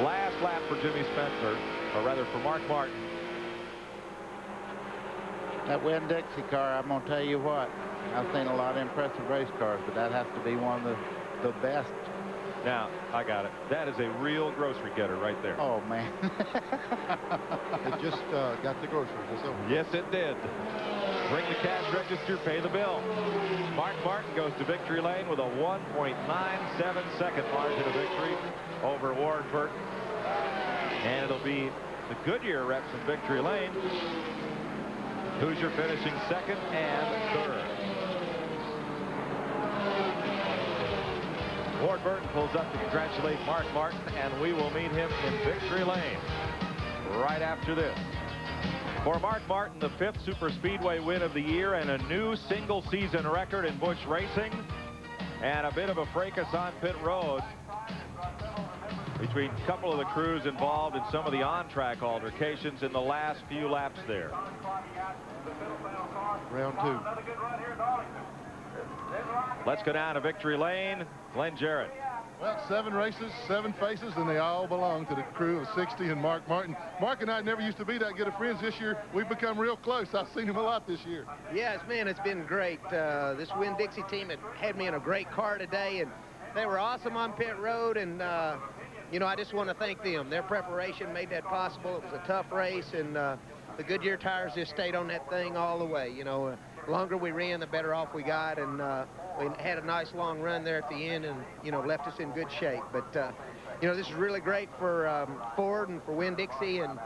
Last lap for Jimmy Spencer, or rather for Mark Martin. That Winn-Dixie car, I'm going to tell you what, I've seen a lot of impressive race cars, but that has to be one of the best. Now, I got it. That is a real grocery getter right there. Oh, man. It just got the groceries. Yes, it did. Bring the cash register, pay the bill. Mark Martin goes to victory lane with a 1.97 second margin of victory over Ward Burton. And it'll be the Goodyear reps in victory lane. Hoosier finishing second and third. Ward Burton pulls up to congratulate Mark Martin, and we will meet him in victory lane right after this. For Mark Martin, the 5th Super Speedway win of the year and a new single season record in Busch racing, and a bit of a fracas on pit road between a couple of the crews involved in some of the on-track altercations in the last few laps there. Round 2. Let's go down to victory lane. Glenn Jarrett. Well, 7 races, 7 faces, and they all belong to the crew of 60 and Mark Martin. Mark and I never used to be that good of friends. This year, we've become real close. I've seen him a lot this year. Yes, man, it's been great. This Winn-Dixie team had me in a great car today, and they were awesome on pit road, and you know, I just want to thank them. Their preparation made that possible. It was a tough race, and the Goodyear tires just stayed on that thing all the way. You know, the longer we ran, the better off we got, and we had a nice long run there at the end, and you know, left us in good shape. But you know, this is really great for Ford and for Winn-Dixie and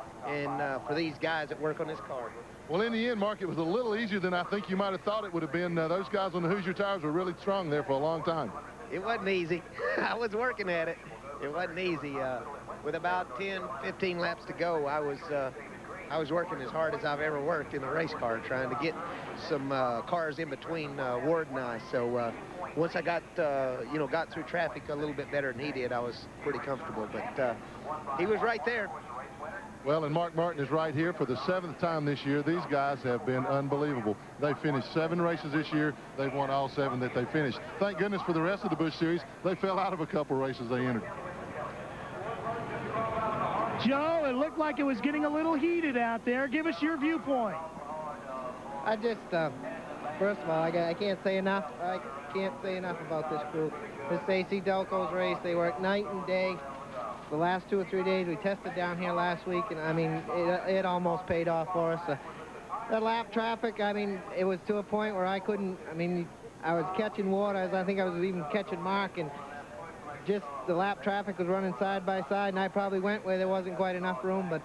for these guys that work on this car. Well, in the end, Mark, it was a little easier than I think you might have thought it would have been. Those guys on the Hoosier tires were really strong there for a long time. It wasn't easy. I was working at it. It wasn't easy. With about 10, 15 laps to go, I was working as hard as I've ever worked in a race car, trying to get some cars in between Ward and I. So once I got, you know, got through traffic a little bit better than he did, I was pretty comfortable. But he was right there. Well, and Mark Martin is right here for the 7th time this year. These guys have been unbelievable. They finished 7 races this year. They've won all 7 that they finished. Thank goodness for the rest of the Busch Series. They fell out of a couple races they entered. Joe, it looked like it was getting a little heated out there. Give us your viewpoint. I just, first of all, I can't say enough. I can't say enough about this crew. This ACDelco's race, they work night and day. The last 2 or 3 days, we tested down here last week, and I mean, it almost paid off for us. The lap traffic, I mean, it was to a point where I couldn't, I mean, I was catching Ward, I think I was even catching Mark, and just the lap traffic was running side by side, and I probably went where there wasn't quite enough room, but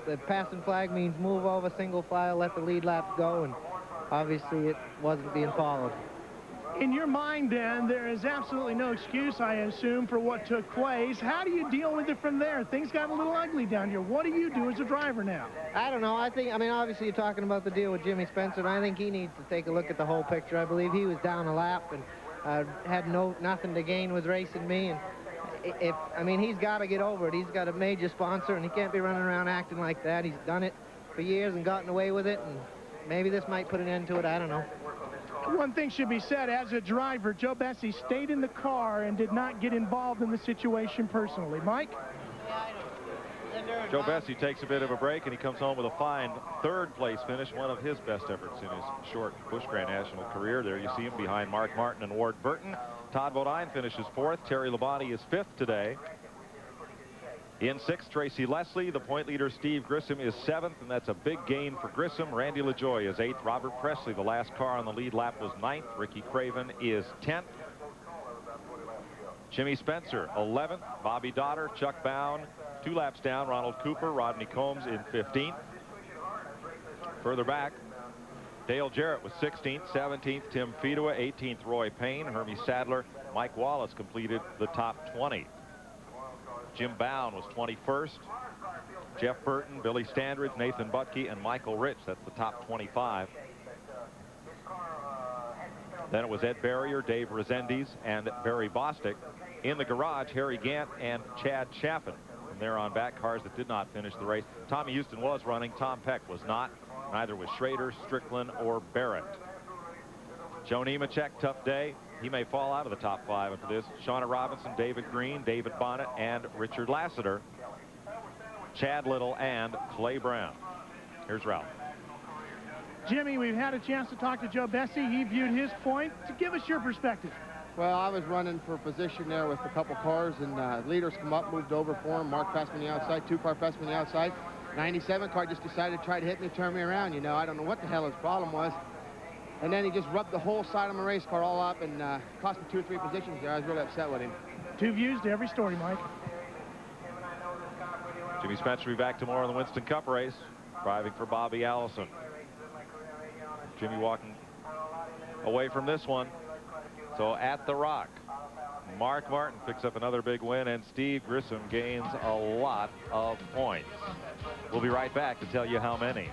the passing flag means move over, single file, let the lead laps go, and obviously it wasn't being followed. In your mind, Dan, there is absolutely no excuse, I assume, for what took place. How do you deal with it from there? Things got a little ugly down here. What do you do as a driver now? I don't know. I mean, obviously you're talking about the deal with Jimmy Spencer, and I think he needs to take a look at the whole picture. I believe he was down a lap and had nothing to gain with racing me. And I mean, he's got to get over it. He's got a major sponsor, and he can't be running around acting like that. He's done it for years and gotten away with it, and maybe this might put an end to it. I don't know. One thing should be said, as a driver, Joe Bessie stayed in the car and did not get involved in the situation personally. Mike? Yeah, I know. Joe Bessie takes a bit of a break, and he comes home with a fine third-place finish, one of his best efforts in his short Busch Grand National career. There you see him behind Mark Martin and Ward Burton. Todd Bodine finishes 4th. Terry Labonte is 5th today. In 6th, Tracy Leslie. The point leader, Steve Grissom, is 7th, and that's a big gain for Grissom. Randy LaJoie is 8th. Robert Presley, the last car on the lead lap, was 9th. Ricky Craven is 10th. Jimmy Spencer, 11th. Bobby Dotter, Chuck Bown, 2 laps down. Ronald Cooper, Rodney Combs in 15th. Further back, Dale Jarrett was 16th. 17th, Tim Fedua. 18th, Roy Payne. Hermie Sadler. Mike Wallace completed the top 20. Jim Bown was 21st. Jeff Burton, Billy Standridge, Nathan Butke, and Michael Rich. That's the top 25. Then it was Ed Barrier, Dave Rezendes, and Barry Bostic. In the garage, Harry Gant and Chad Chaffin. From there on back, cars that did not finish the race. Tommy Houston was running. Tom Peck was not. Neither was Schrader, Strickland, or Barrett. Joe Nemechek, tough day. He may fall out of the top 5 after this. Shauna Robinson, David Green, David Bonnet, and Richard Lassiter. Chad Little and Clay Brown. Here's Ralph. Jimmy, we've had a chance to talk to Joe Bessie. He viewed his point. To give us your perspective. Well, I was running for position there with a couple cars, and leaders come up, moved over for him. Mark passed me on the outside, 2-car passed me on the outside. 97 car just decided to try to hit me, turn me around. You know, I don't know what the hell his problem was. And then he just rubbed the whole side of my race car all up and cost me 2 or 3 positions there. I was really upset with him. 2 views to every story, Mike. Jimmy Spencer will be back tomorrow in the Winston Cup race, driving for Bobby Allison. Jimmy walking away from this one. So at the Rock, Mark Martin picks up another big win, and Steve Grissom gains a lot of points. We'll be right back to tell you how many.